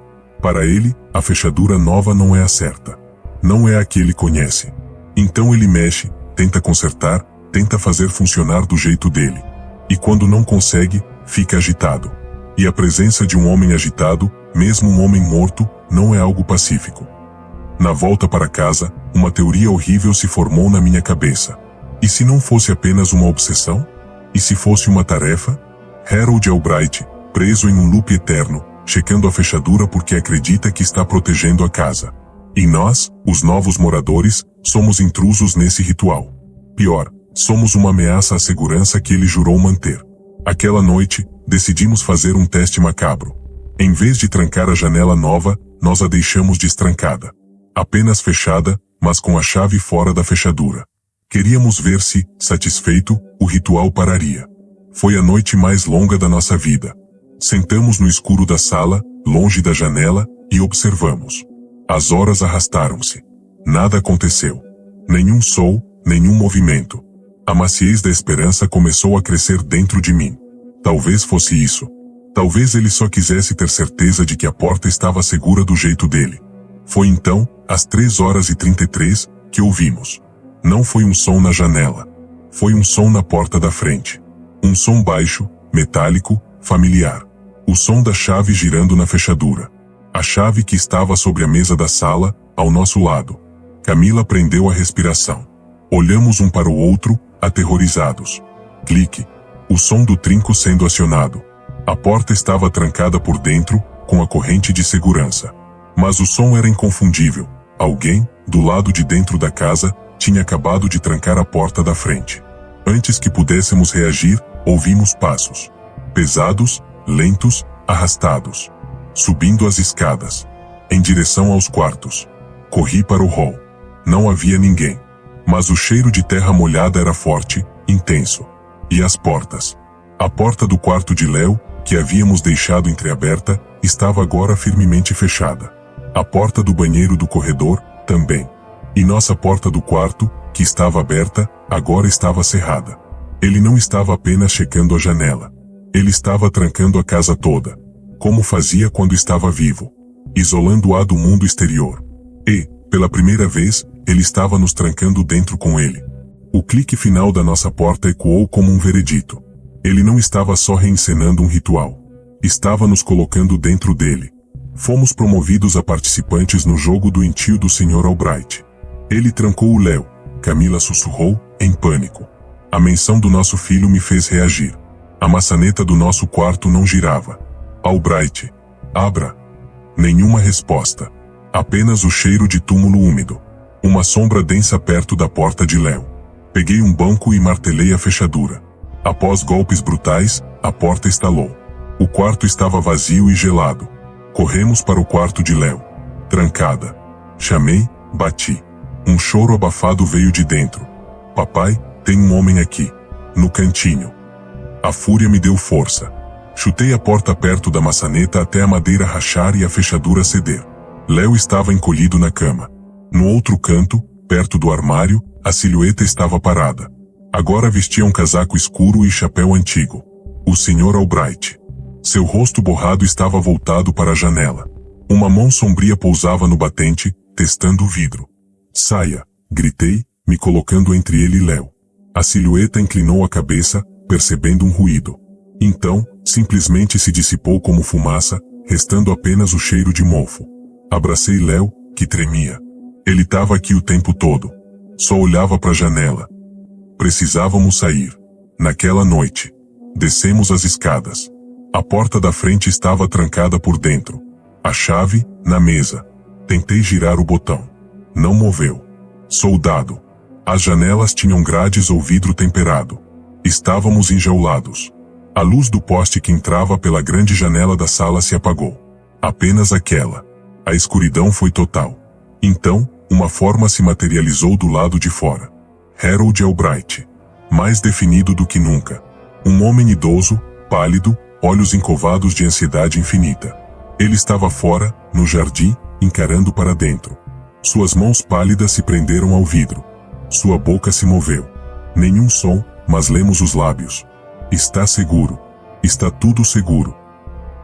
Para ele, a fechadura nova não é a certa. Não é a que ele conhece. Então ele mexe, tenta consertar, tenta fazer funcionar do jeito dele. E quando não consegue, fica agitado. E a presença de um homem agitado, mesmo um homem morto, não é algo pacífico. Na volta para casa, uma teoria horrível se formou na minha cabeça. E se não fosse apenas uma obsessão? E se fosse uma tarefa? Harold Albright, preso em um loop eterno, checando a fechadura porque acredita que está protegendo a casa. E nós, os novos moradores, somos intrusos nesse ritual. Pior, somos uma ameaça à segurança que ele jurou manter. Aquela noite, decidimos fazer um teste macabro. Em vez de trancar a janela nova, nós a deixamos destrancada. Apenas fechada, mas com a chave fora da fechadura. Queríamos ver se, satisfeito, o ritual pararia. Foi a noite mais longa da nossa vida. Sentamos no escuro da sala, longe da janela, e observamos. As horas arrastaram-se. Nada aconteceu. Nenhum som, nenhum movimento. A maciez da esperança começou a crescer dentro de mim. Talvez fosse isso. Talvez ele só quisesse ter certeza de que a porta estava segura do jeito dele. Foi então, às 3h33, que ouvimos. Não foi um som na janela. Foi um som na porta da frente. Um som baixo, metálico, familiar. O som da chave girando na fechadura. A chave que estava sobre a mesa da sala, ao nosso lado. Camila prendeu a respiração. Olhamos um para o outro, aterrorizados. Clique. O som do trinco sendo acionado. A porta estava trancada por dentro, com a corrente de segurança. Mas o som era inconfundível. Alguém, do lado de dentro da casa, tinha acabado de trancar a porta da frente. Antes que pudéssemos reagir, ouvimos passos. Pesados, lentos, arrastados. Subindo as escadas. Em direção aos quartos. Corri para o hall. Não havia ninguém. Mas o cheiro de terra molhada era forte, intenso. E as portas. A porta do quarto de Léo, que havíamos deixado entreaberta, estava agora firmemente fechada. A porta do banheiro do corredor, também. E nossa porta do quarto, que estava aberta, agora estava cerrada. Ele não estava apenas checando a janela. Ele estava trancando a casa toda. Como fazia quando estava vivo. Isolando-a do mundo exterior. E, pela primeira vez, ele estava nos trancando dentro com ele. O clique final da nossa porta ecoou como um veredito. Ele não estava só reencenando um ritual. Estava nos colocando dentro dele. Fomos promovidos a participantes no jogo doentio do Sr. Albright. Ele trancou o Léo. Camila sussurrou, em pânico. A menção do nosso filho me fez reagir. A maçaneta do nosso quarto não girava. Albright. Abra. Nenhuma resposta. Apenas o cheiro de túmulo úmido. Uma sombra densa perto da porta de Léo. Peguei um banco e martelei a fechadura. Após golpes brutais, a porta estalou. O quarto estava vazio e gelado. Corremos para o quarto de Léo. Trancada. Chamei, bati. Um choro abafado veio de dentro. Papai, tem um homem aqui. No cantinho. A fúria me deu força. Chutei a porta perto da maçaneta até a madeira rachar e a fechadura ceder. Léo estava encolhido na cama. No outro canto, perto do armário, a silhueta estava parada. Agora vestia um casaco escuro e chapéu antigo. O Sr. Albright. Seu rosto borrado estava voltado para a janela. Uma mão sombria pousava no batente, testando o vidro. Saia, gritei, me colocando entre ele e Léo. A silhueta inclinou a cabeça, percebendo um ruído. Então, simplesmente se dissipou como fumaça, restando apenas o cheiro de mofo. Abracei Léo, que tremia. Ele estava aqui o tempo todo. Só olhava para a janela. Precisávamos sair. Naquela noite. Descemos as escadas. A porta da frente estava trancada por dentro. A chave, na mesa. Tentei girar o botão. Não moveu. Soldado. As janelas tinham grades ou vidro temperado. Estávamos enjaulados. A luz do poste que entrava pela grande janela da sala se apagou. Apenas aquela. A escuridão foi total. Então, uma forma se materializou do lado de fora. Harold Albright. Mais definido do que nunca. Um homem idoso, pálido, olhos encovados de ansiedade infinita. Ele estava fora, no jardim, encarando para dentro. Suas mãos pálidas se prenderam ao vidro. Sua boca se moveu. Nenhum som, mas lemos os lábios. Está seguro. Está tudo seguro.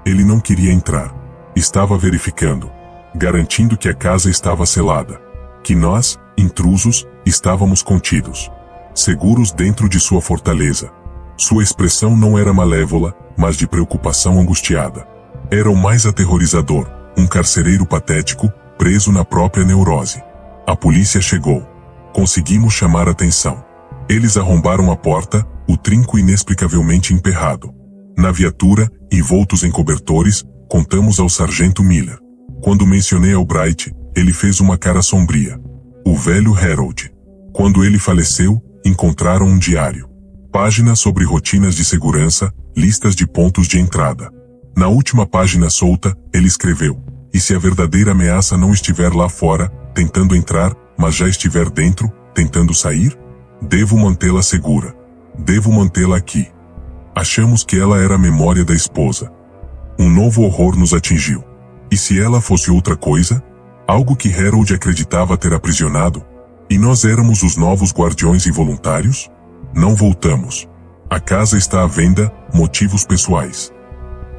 Ele não queria entrar. Estava verificando. Garantindo que a casa estava selada. Que nós, intrusos, estávamos contidos. Seguros dentro de sua fortaleza. Sua expressão não era malévola, mas de preocupação angustiada. Era o mais aterrorizador, um carcereiro patético, preso na própria neurose. A polícia chegou. Conseguimos chamar atenção. Eles arrombaram a porta, o trinco inexplicavelmente emperrado. Na viatura, envoltos em cobertores, contamos ao sargento Miller. Quando mencionei Albright, ele fez uma cara sombria. O velho Harold. Quando ele faleceu, encontraram um diário. Páginas sobre rotinas de segurança, listas de pontos de entrada. Na última página solta, ele escreveu: e se a verdadeira ameaça não estiver lá fora, tentando entrar, mas já estiver dentro, tentando sair? Devo mantê-la segura. Devo mantê-la aqui. Achamos que ela era a memória da esposa. Um novo horror nos atingiu. E se ela fosse outra coisa? Algo que Harold acreditava ter aprisionado? E nós éramos os novos guardiões involuntários? Não voltamos. A casa está à venda, motivos pessoais.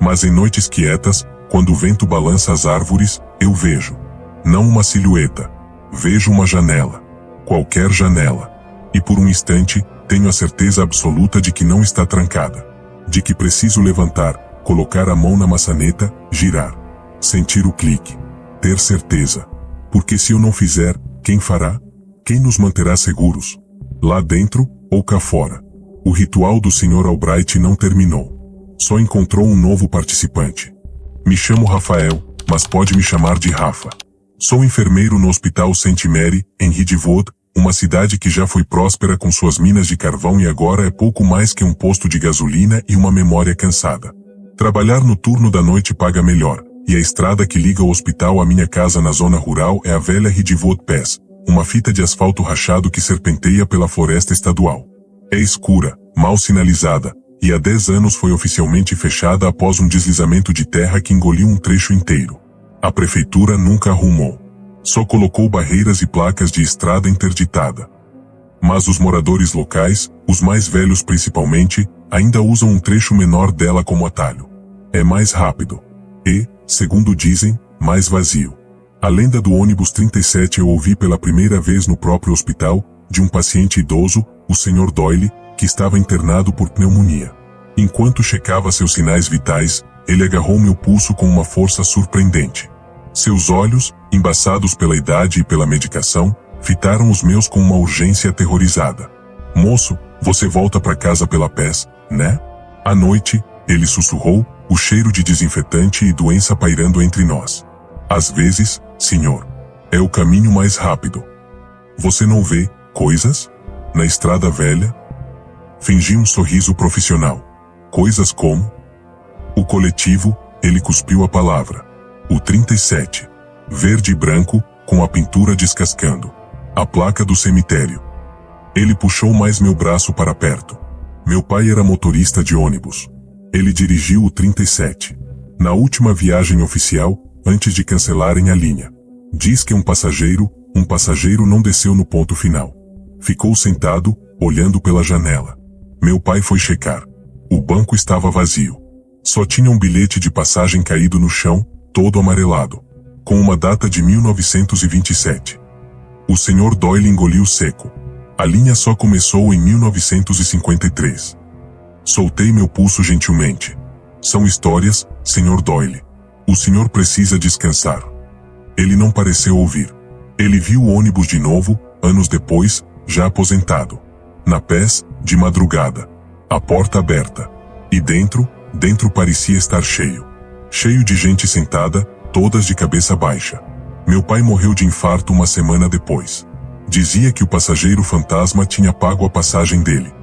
Mas em noites quietas, quando o vento balança as árvores, eu vejo. Não uma silhueta. Vejo uma janela. Qualquer janela. E por um instante, tenho a certeza absoluta de que não está trancada. De que preciso levantar, colocar a mão na maçaneta, girar. Sentir o clique. Ter certeza. Porque se eu não fizer, quem fará? Quem nos manterá seguros? Lá dentro, ou cá fora? O ritual do Sr. Albright não terminou. Só encontrou um novo participante. Me chamo Rafael, mas pode me chamar de Rafa. Sou enfermeiro no Hospital St. Mary, em Ridgewood, uma cidade que já foi próspera com suas minas de carvão e agora é pouco mais que um posto de gasolina e uma memória cansada. Trabalhar no turno da noite paga melhor, e a estrada que liga o hospital à minha casa na zona rural é a velha Ridgewood Pass, uma fita de asfalto rachado que serpenteia pela floresta estadual. É escura, mal sinalizada, e há 10 anos foi oficialmente fechada após um deslizamento de terra que engoliu um trecho inteiro. A prefeitura nunca arrumou. Só colocou barreiras e placas de estrada interditada. Mas os moradores locais, os mais velhos principalmente, ainda usam um trecho menor dela como atalho. É mais rápido. E, segundo dizem, mais vazio. A lenda do ônibus 37 eu ouvi pela primeira vez no próprio hospital, de um paciente idoso, o Sr. Doyle, que estava internado por pneumonia. Enquanto checava seus sinais vitais, ele agarrou meu pulso com uma força surpreendente. Seus olhos, embaçados pela idade e pela medicação, fitaram os meus com uma urgência aterrorizada. Moço, você volta para casa pela Pass, né? À noite, ele sussurrou, o cheiro de desinfetante e doença pairando entre nós. Às vezes, senhor, é o caminho mais rápido. Você não vê coisas? Na estrada velha? Fingi um sorriso profissional. Coisas como? O coletivo, ele cuspiu a palavra. O 37. Verde e branco, com a pintura descascando. A placa do cemitério. Ele puxou mais meu braço para perto. Meu pai era motorista de ônibus. Ele dirigiu o 37. Na última viagem oficial, antes de cancelarem a linha. Diz que um passageiro não desceu no ponto final. Ficou sentado, olhando pela janela. Meu pai foi checar. O banco estava vazio. Só tinha um bilhete de passagem caído no chão, todo amarelado, com uma data de 1927. O Sr. Doyle engoliu seco. A linha só começou em 1953. Soltei meu pulso gentilmente. São histórias, Sr. Doyle. O senhor precisa descansar. Ele não pareceu ouvir. Ele viu o ônibus de novo, anos depois, já aposentado. Na Pass, de madrugada. A porta aberta. E dentro parecia estar cheio. Cheio de gente sentada, todas de cabeça baixa. Meu pai morreu de infarto uma semana depois. Dizia que o passageiro fantasma tinha pago a passagem dele.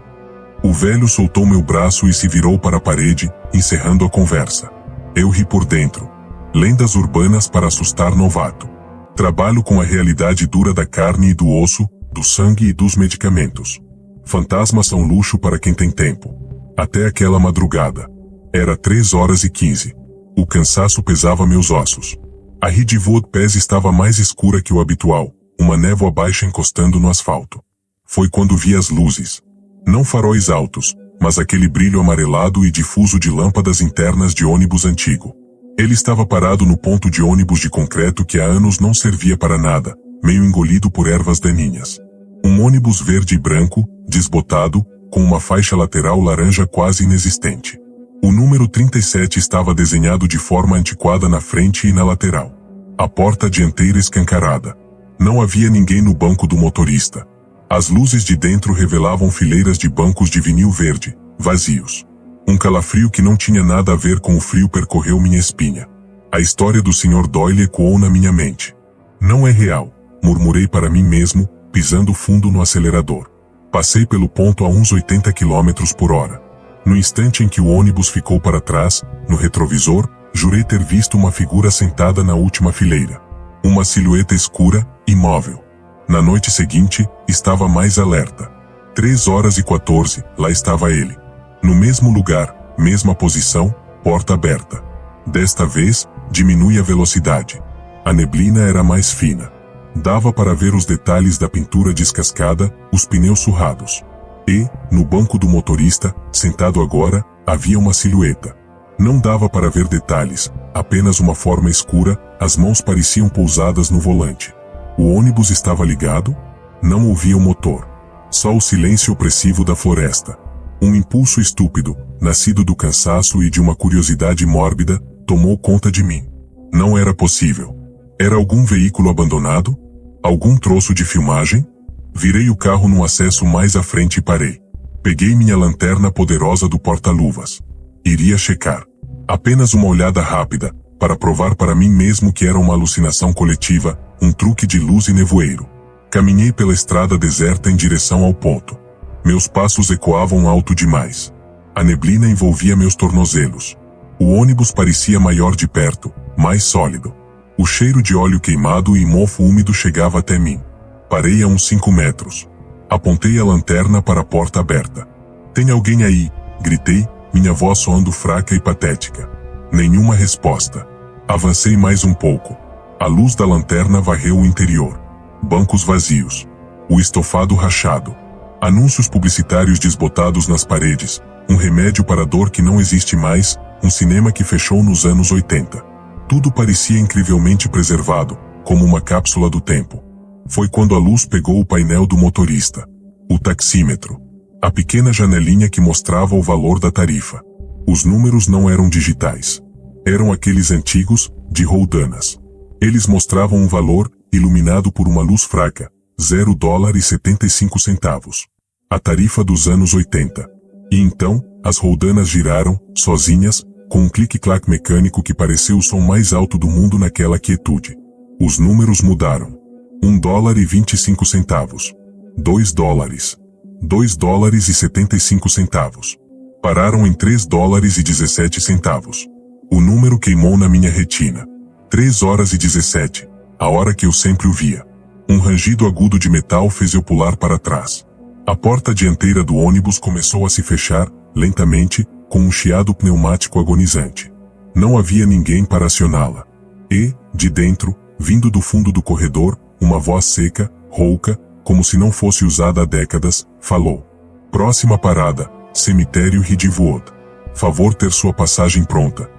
O velho soltou meu braço e se virou para a parede, encerrando a conversa. Eu ri por dentro. Lendas urbanas para assustar novato. Trabalho com a realidade dura da carne e do osso, do sangue e dos medicamentos. Fantasmas são luxo para quem tem tempo. Até aquela madrugada. Era 3h15. O cansaço pesava meus ossos. A Ridgewood Pass estava mais escura que o habitual, uma névoa baixa encostando no asfalto. Foi quando vi as luzes. Não faróis altos, mas aquele brilho amarelado e difuso de lâmpadas internas de ônibus antigo. Ele estava parado no ponto de ônibus de concreto que há anos não servia para nada, meio engolido por ervas daninhas. Um ônibus verde e branco, desbotado, com uma faixa lateral laranja quase inexistente. O número 37 estava desenhado de forma antiquada na frente e na lateral. A porta dianteira escancarada. Não havia ninguém no banco do motorista. As luzes de dentro revelavam fileiras de bancos de vinil verde, vazios. Um calafrio que não tinha nada a ver com o frio percorreu minha espinha. A história do Sr. Doyle ecoou na minha mente. Não é real, murmurei para mim mesmo, pisando fundo no acelerador. Passei pelo ponto a uns 80 km por hora. No instante em que o ônibus ficou para trás, no retrovisor, jurei ter visto uma figura sentada na última fileira. Uma silhueta escura, imóvel. Na noite seguinte, estava mais alerta. 3h14, lá estava ele. No mesmo lugar, mesma posição, porta aberta. Desta vez, diminui a velocidade. A neblina era mais fina. Dava para ver os detalhes da pintura descascada, os pneus surrados. E, no banco do motorista, sentado agora, havia uma silhueta. Não dava para ver detalhes, apenas uma forma escura, as mãos pareciam pousadas no volante. O ônibus estava ligado? Não ouvia o motor. Só o silêncio opressivo da floresta. Um impulso estúpido, nascido do cansaço e de uma curiosidade mórbida, tomou conta de mim. Não era possível. Era algum veículo abandonado? Algum troço de filmagem? Virei o carro num acesso mais à frente e parei. Peguei minha lanterna poderosa do porta-luvas. Iria checar. Apenas uma olhada rápida, para provar para mim mesmo que era uma alucinação coletiva, um truque de luz e nevoeiro. Caminhei pela estrada deserta em direção ao ponto. Meus passos ecoavam alto demais. A neblina envolvia meus tornozelos. O ônibus parecia maior de perto, mais sólido. O cheiro de óleo queimado e mofo úmido chegava até mim. Parei a uns 5 metros. Apontei a lanterna para a porta aberta. "Tem alguém aí?" gritei, minha voz soando fraca e patética. Nenhuma resposta. Avancei mais um pouco. A luz da lanterna varreu o interior. Bancos vazios. O estofado rachado. Anúncios publicitários desbotados nas paredes. Um remédio para a dor que não existe mais, um cinema que fechou nos anos 80. Tudo parecia incrivelmente preservado, como uma cápsula do tempo. Foi quando a luz pegou o painel do motorista. O taxímetro. A pequena janelinha que mostrava o valor da tarifa. Os números não eram digitais. Eram aqueles antigos, de roldanas. Eles mostravam um valor, iluminado por uma luz fraca, $0,75. A tarifa dos anos 80. E então, as roldanas giraram, sozinhas, com um clique-clac mecânico que pareceu o som mais alto do mundo naquela quietude. Os números mudaram. $1,25. $2. $2,75. Pararam em $3,17. O número queimou na minha retina. 3h17, a hora que eu sempre o via. Um rangido agudo de metal fez eu pular para trás. A porta dianteira do ônibus começou a se fechar, lentamente, com um chiado pneumático agonizante. Não havia ninguém para acioná-la. E, de dentro, vindo do fundo do corredor, uma voz seca, rouca, como se não fosse usada há décadas, falou. "Próxima parada, cemitério Ridgewood. Favor ter sua passagem pronta."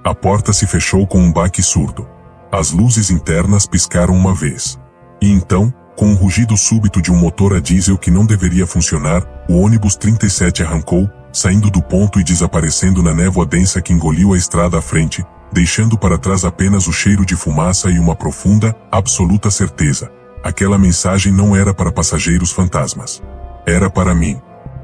A porta se fechou com um baque surdo. As luzes internas piscaram uma vez. E então, com um rugido súbito de um motor a diesel que não deveria funcionar, o ônibus 37 arrancou, saindo do ponto e desaparecendo na névoa densa que engoliu a estrada à frente, deixando para trás apenas o cheiro de fumaça e uma profunda, absoluta certeza. Aquela mensagem não era para passageiros fantasmas. Era para mim.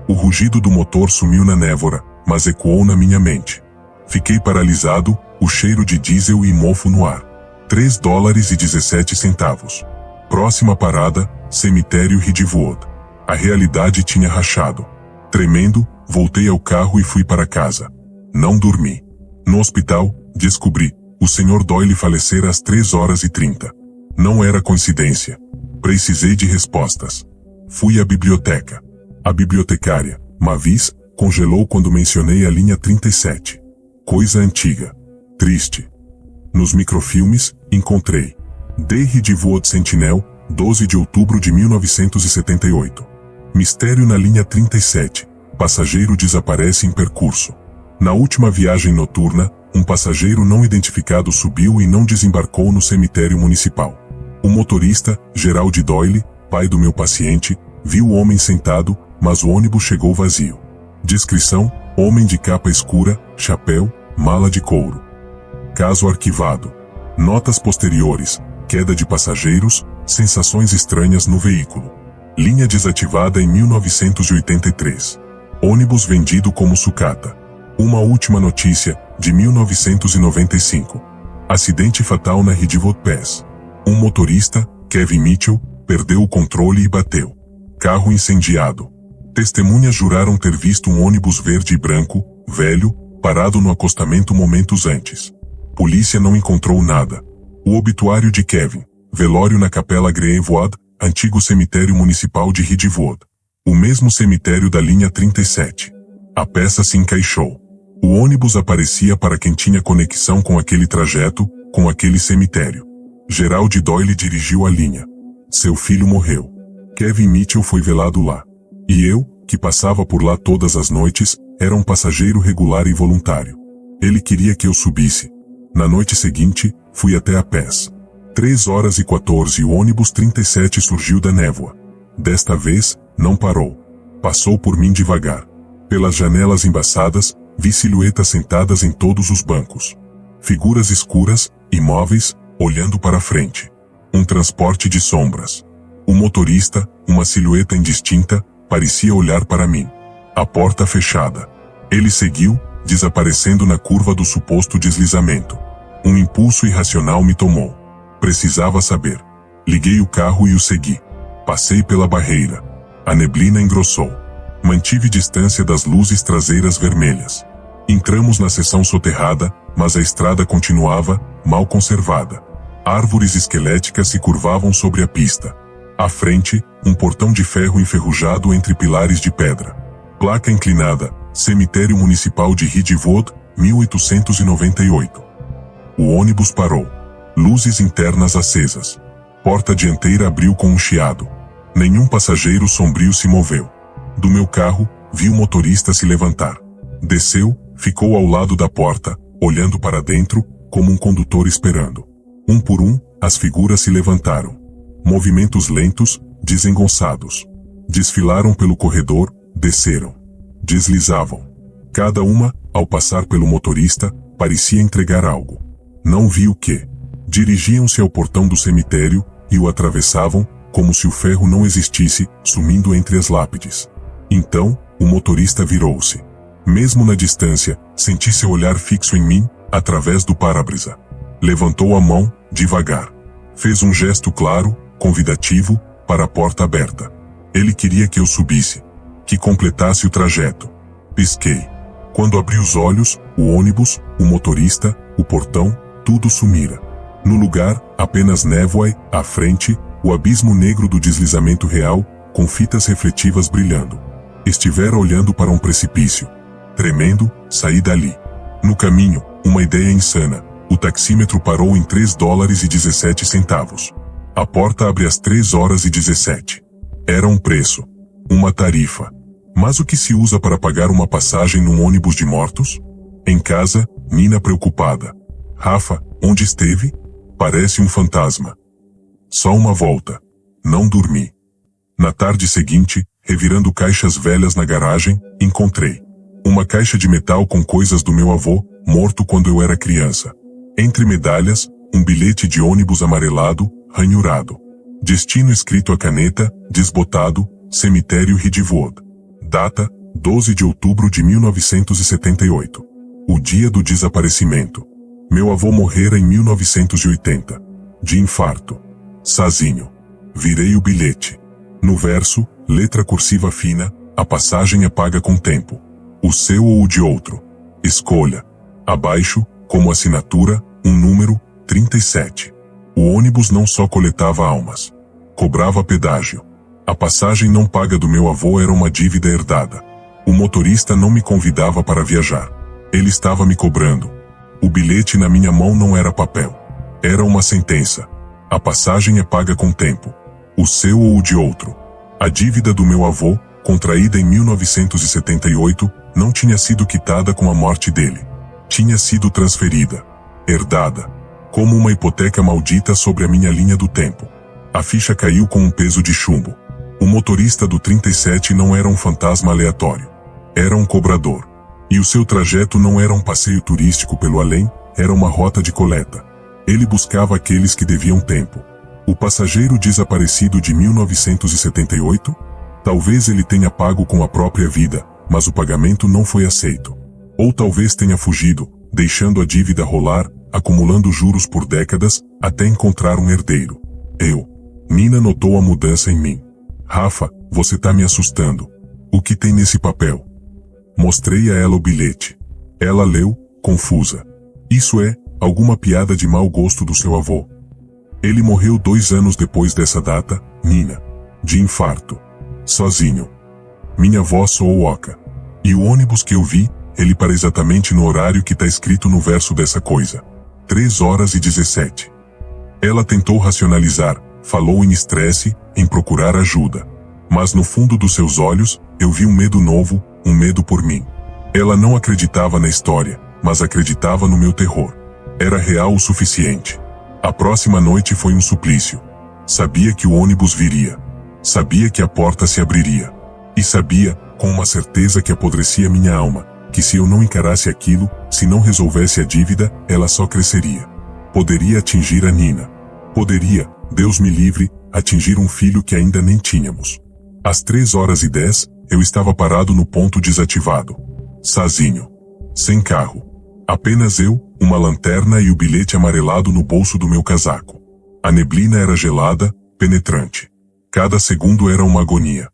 O rugido do motor sumiu na névoa, mas ecoou na minha mente. Fiquei paralisado, o cheiro de diesel e mofo no ar. $3,17. Próxima parada, cemitério Ridgewood. A realidade tinha rachado. Tremendo, voltei ao carro e fui para casa. Não dormi. No hospital, descobri, o Sr. Doyle falecera às 3h30. Não era coincidência. Precisei de respostas. Fui à biblioteca. A bibliotecária, Mavis, congelou quando mencionei a linha 37. Coisa antiga. Triste. Nos microfilmes, encontrei The Ridgewood Sentinel, 12 de outubro de 1978. Mistério na linha 37. Passageiro desaparece em percurso. Na última viagem noturna, um passageiro não identificado subiu e não desembarcou no cemitério municipal. O motorista, Gerald Doyle, pai do meu paciente, viu o homem sentado, mas o ônibus chegou vazio. Descrição: homem de capa escura, chapéu, mala de couro. Caso arquivado. Notas posteriores: queda de passageiros, sensações estranhas no veículo. Linha desativada em 1983. Ônibus vendido como sucata. Uma última notícia, de 1995. Acidente fatal na Ridgewood Pass. Um motorista, Kevin Mitchell, perdeu o controle e bateu. Carro incendiado. Testemunhas juraram ter visto um ônibus verde e branco, velho, parado no acostamento momentos antes. Polícia não encontrou nada. O obituário de Kevin. Velório na Capela Greenwood, antigo cemitério municipal de Ridgewood. O mesmo cemitério da linha 37. A peça se encaixou. O ônibus aparecia para quem tinha conexão com aquele trajeto, com aquele cemitério. Gerald Doyle dirigiu a linha. Seu filho morreu. Kevin Mitchell foi velado lá. E eu, que passava por lá todas as noites, era um passageiro regular e voluntário. Ele queria que eu subisse. Na noite seguinte, fui até a Pass. 3h14 o ônibus 37 surgiu da névoa. Desta vez, não parou. Passou por mim devagar. Pelas janelas embaçadas, vi silhuetas sentadas em todos os bancos. Figuras escuras, imóveis, olhando para frente. Um transporte de sombras. O motorista, uma silhueta indistinta, parecia olhar para mim. A porta fechada. Ele seguiu, desaparecendo na curva do suposto deslizamento. Um impulso irracional me tomou. Precisava saber. Liguei o carro e o segui. Passei pela barreira. A neblina engrossou. Mantive distância das luzes traseiras vermelhas. Entramos na seção soterrada, mas a estrada continuava, mal conservada. Árvores esqueléticas se curvavam sobre a pista. À frente, um portão de ferro enferrujado entre pilares de pedra. Placa inclinada, Cemitério Municipal de Ridgewood, 1898. O ônibus parou. Luzes internas acesas. Porta dianteira abriu com um chiado. Nenhum passageiro sombrio se moveu. Do meu carro, vi o motorista se levantar. Desceu, ficou ao lado da porta, olhando para dentro, como um condutor esperando. Um por um, as figuras se levantaram. Movimentos lentos, desengonçados. Desfilaram pelo corredor, desceram. Deslizavam. Cada uma, ao passar pelo motorista, parecia entregar algo. Não vi o que. Dirigiam-se ao portão do cemitério, e o atravessavam, como se o ferro não existisse, sumindo entre as lápides. Então, o motorista virou-se. Mesmo na distância, senti seu olhar fixo em mim, através do para-brisa. Levantou a mão, devagar. Fez um gesto claro, convidativo, para a porta aberta. Ele queria que eu subisse. Que completasse o trajeto. Pisquei. Quando abri os olhos, o ônibus, o motorista, o portão, tudo sumira. No lugar, apenas névoa e, à frente, o abismo negro do deslizamento real, com fitas refletivas brilhando. Estivera olhando para um precipício. Tremendo, saí dali. No caminho, uma ideia insana. O taxímetro parou em $3,17. A porta abre às 3h17. Era um preço. Uma tarifa. Mas o que se usa para pagar uma passagem num ônibus de mortos? Em casa, Nina preocupada. Rafa, onde esteve? Parece um fantasma. Só uma volta. Não dormi. Na tarde seguinte, revirando caixas velhas na garagem, encontrei uma caixa de metal com coisas do meu avô, morto quando eu era criança. Entre medalhas, um bilhete de ônibus amarelado, ranhurado. Destino escrito a caneta, desbotado, Cemitério Ridgewood. Data, 12 de outubro de 1978. O dia do desaparecimento. Meu avô morrera em 1980. De infarto. Sozinho. Virei o bilhete. No verso, letra cursiva fina, a passagem é paga com tempo. O seu ou o de outro. Escolha. Abaixo, como assinatura, um número, 37. O ônibus não só coletava almas. Cobrava pedágio. A passagem não paga do meu avô era uma dívida herdada. O motorista não me convidava para viajar. Ele estava me cobrando. O bilhete na minha mão não era papel. Era uma sentença. A passagem é paga com tempo. O seu ou o de outro. A dívida do meu avô, contraída em 1978, não tinha sido quitada com a morte dele. Tinha sido transferida. Herdada. Como uma hipoteca maldita sobre a minha linha do tempo. A ficha caiu com um peso de chumbo. O motorista do 37 não era um fantasma aleatório. Era um cobrador. E o seu trajeto não era um passeio turístico pelo além, era uma rota de coleta. Ele buscava aqueles que deviam tempo. O passageiro desaparecido de 1978? Talvez ele tenha pago com a própria vida, mas o pagamento não foi aceito. Ou talvez tenha fugido, deixando a dívida rolar, acumulando juros por décadas, até encontrar um herdeiro. Nina notou a mudança em mim. Rafa, você tá me assustando. O que tem nesse papel? Mostrei a ela o bilhete. Ela leu, confusa. Isso é, alguma piada de mau gosto do seu avô. Ele morreu 2 anos depois dessa data, Nina. De infarto. Sozinho. Minha voz soou oca. E o ônibus que eu vi, ele para exatamente no horário que tá escrito no verso dessa coisa. 3h17. Ela tentou racionalizar, falou em estresse, em procurar ajuda. Mas no fundo dos seus olhos, eu vi um medo novo, um medo por mim. Ela não acreditava na história, mas acreditava no meu terror. Era real o suficiente. A próxima noite foi um suplício. Sabia que o ônibus viria. Sabia que a porta se abriria. E sabia, com uma certeza que apodrecia minha alma, que se eu não encarasse aquilo, se não resolvesse a dívida, ela só cresceria. Poderia atingir a Nina. Poderia, Deus me livre, atingir um filho que ainda nem tínhamos. Às 3h10, eu estava parado no ponto desativado. Sozinho. Sem carro. Apenas eu, uma lanterna e o bilhete amarelado no bolso do meu casaco. A neblina era gelada, penetrante. Cada segundo era uma agonia.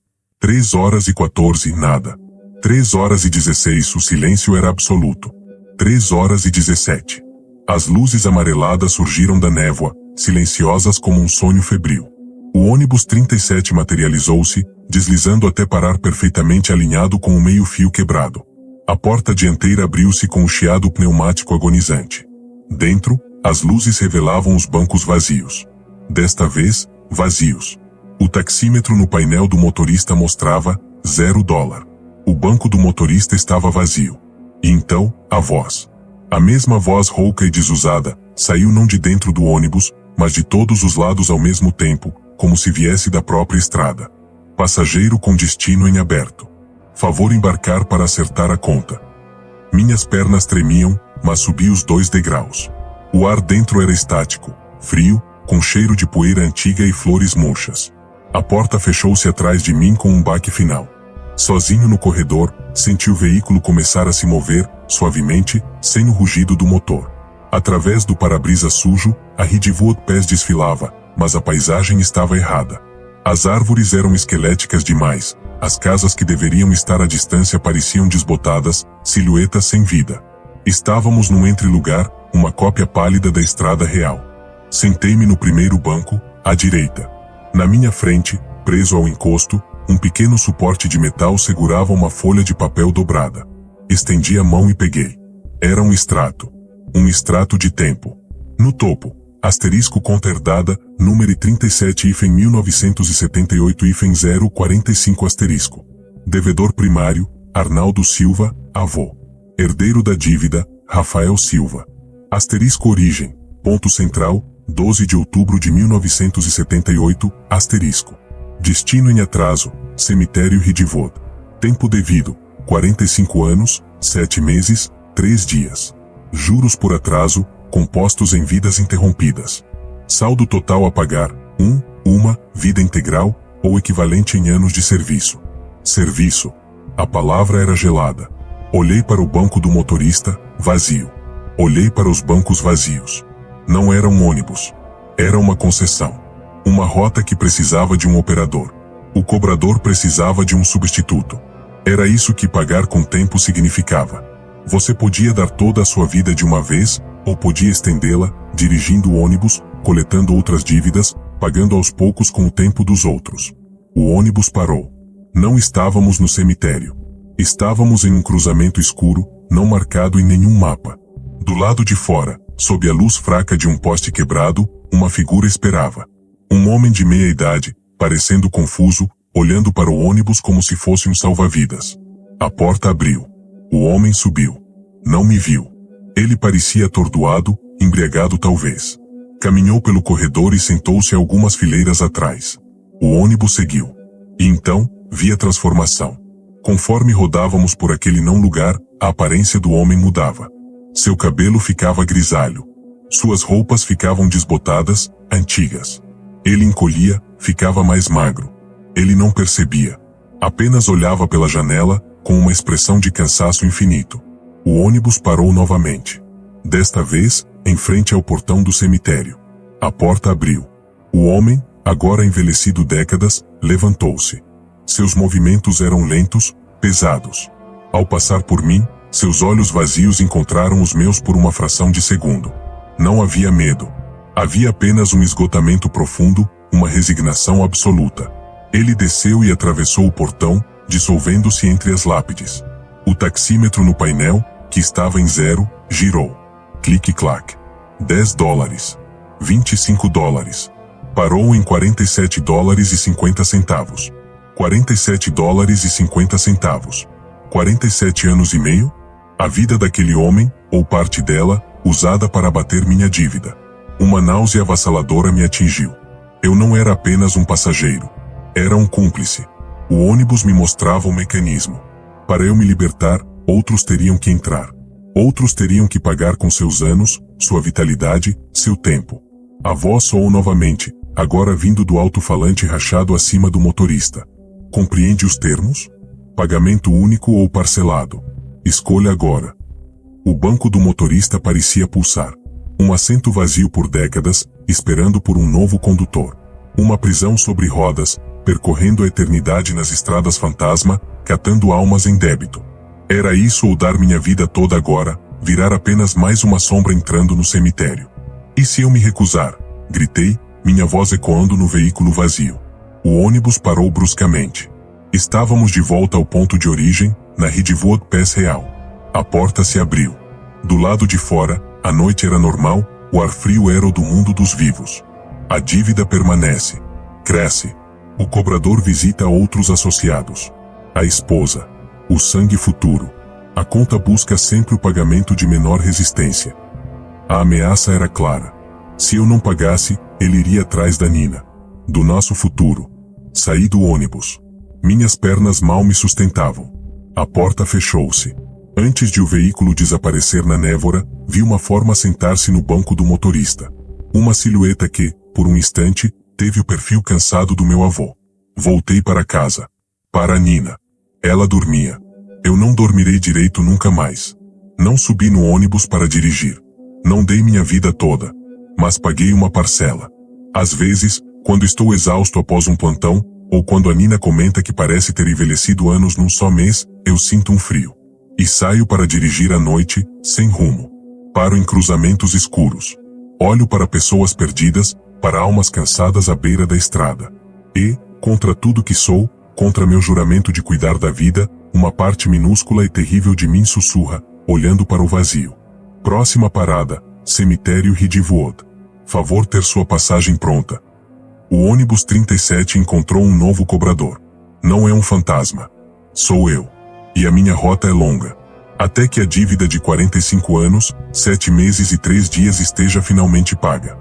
3h14, nada. 3h16, o silêncio era absoluto. 3h17. As luzes amareladas surgiram da névoa, silenciosas como um sonho febril. O ônibus 37 materializou-se, deslizando até parar perfeitamente alinhado com o meio-fio quebrado. A porta dianteira abriu-se com um chiado pneumático agonizante. Dentro, as luzes revelavam os bancos vazios. Desta vez, vazios. O taxímetro no painel do motorista mostrava $0. O banco do motorista estava vazio. E então, a voz. A mesma voz rouca e desusada, saiu não de dentro do ônibus, mas de todos os lados ao mesmo tempo, como se viesse da própria estrada. Passageiro com destino em aberto. Favor embarcar para acertar a conta. Minhas pernas tremiam, mas subi os 2 degraus. O ar dentro era estático, frio, com cheiro de poeira antiga e flores murchas. A porta fechou-se atrás de mim com um baque final. Sozinho no corredor, senti o veículo começar a se mover, suavemente, sem o rugido do motor. Através do para-brisa sujo, a Ridgewood Pass desfilava, mas a paisagem estava errada. As árvores eram esqueléticas demais, as casas que deveriam estar à distância pareciam desbotadas, silhuetas sem vida. Estávamos num entrelugar, uma cópia pálida da estrada real. Sentei-me no primeiro banco, à direita. Na minha frente, preso ao encosto, um pequeno suporte de metal segurava uma folha de papel dobrada. Estendi a mão e peguei. Era um extrato. Um extrato de tempo. No topo, asterisco conta herdada, número 37 hífen 1978 hífen 045 asterisco. Devedor primário, Arnaldo Silva, avô. Herdeiro da dívida, Rafael Silva. Asterisco origem, ponto central, 12 de outubro de 1978, asterisco. Destino em atraso, cemitério Ridgewood. Tempo devido, 45 anos, 7 meses, 3 dias. Juros por atraso, compostos em vidas interrompidas. Saldo total a pagar, uma, vida integral, ou equivalente em anos de serviço. Serviço. A palavra era gelada. Olhei para o banco do motorista, vazio. Olhei para os bancos vazios. Não era um ônibus. Era uma concessão. Uma rota que precisava de um operador. O cobrador precisava de um substituto. Era isso que pagar com tempo significava. Você podia dar toda a sua vida de uma vez, ou podia estendê-la, dirigindo o ônibus, coletando outras dívidas, pagando aos poucos com o tempo dos outros. O ônibus parou. Não estávamos no cemitério. Estávamos em um cruzamento escuro, não marcado em nenhum mapa. Do lado de fora, sob a luz fraca de um poste quebrado, uma figura esperava. Um homem de meia idade, parecendo confuso, olhando para o ônibus como se fosse um salva-vidas. A porta abriu. O homem subiu. Não me viu. Ele parecia atordoado, embriagado talvez. Caminhou pelo corredor e sentou-se algumas fileiras atrás. O ônibus seguiu. E então, vi a transformação. Conforme rodávamos por aquele não lugar, a aparência do homem mudava. Seu cabelo ficava grisalho. Suas roupas ficavam desbotadas, antigas. Ele encolhia, ficava mais magro. Ele não percebia. Apenas olhava pela janela, com uma expressão de cansaço infinito. O ônibus parou novamente. Desta vez, em frente ao portão do cemitério. A porta abriu. O homem, agora envelhecido décadas, levantou-se. Seus movimentos eram lentos, pesados. Ao passar por mim, seus olhos vazios encontraram os meus por uma fração de segundo. Não havia medo. Havia apenas um esgotamento profundo, uma resignação absoluta. Ele desceu e atravessou o portão, dissolvendo-se entre as lápides. O taxímetro no painel, que estava em 0, girou. Clique-clac. $10. $25. Parou em $47,50. $47,50. 47 anos e meio? A vida daquele homem, ou parte dela, usada para abater minha dívida. Uma náusea avassaladora me atingiu. Eu não era apenas um passageiro. Era um cúmplice. O ônibus me mostrava o mecanismo. Para eu me libertar, outros teriam que entrar. Outros teriam que pagar com seus anos, sua vitalidade, seu tempo. A voz soou novamente, agora vindo do alto-falante rachado acima do motorista. Compreende os termos? Pagamento único ou parcelado? Escolha agora. O banco do motorista parecia pulsar. Um assento vazio por décadas, esperando por um novo condutor. Uma prisão sobre rodas, percorrendo a eternidade nas estradas fantasma, catando almas em débito. Era isso ou dar minha vida toda agora, virar apenas mais uma sombra entrando no cemitério. E se eu me recusar? Gritei, minha voz ecoando no veículo vazio. O ônibus parou bruscamente. Estávamos de volta ao ponto de origem, na Ridgewood Pass Real. A porta se abriu. Do lado de fora, a noite era normal, o ar frio era o do mundo dos vivos. A dívida permanece. Cresce. O cobrador visita outros associados. A esposa. O sangue futuro. A conta busca sempre o pagamento de menor resistência. A ameaça era clara. Se eu não pagasse, ele iria atrás da Nina. Do nosso futuro. Saí do ônibus. Minhas pernas mal me sustentavam. A porta fechou-se. Antes de o veículo desaparecer na névoa, vi uma forma sentar-se no banco do motorista. Uma silhueta que, por um instante, teve o perfil cansado do meu avô. Voltei para casa. Para a Nina. Ela dormia. Eu não dormirei direito nunca mais. Não subi no ônibus para dirigir. Não dei minha vida toda. Mas paguei uma parcela. Às vezes, quando estou exausto após um plantão, ou quando a Nina comenta que parece ter envelhecido anos num só mês, eu sinto um frio. E saio para dirigir à noite, sem rumo. Paro em cruzamentos escuros. Olho para pessoas perdidas, para almas cansadas à beira da estrada. E, contra tudo que sou, contra meu juramento de cuidar da vida, uma parte minúscula e terrível de mim sussurra, olhando para o vazio. Próxima parada, cemitério Ridgewood. Favor ter sua passagem pronta. O ônibus 37 encontrou um novo cobrador. Não é um fantasma. Sou eu. E a minha rota é longa. Até que a dívida de 45 anos, 7 meses e 3 dias esteja finalmente paga.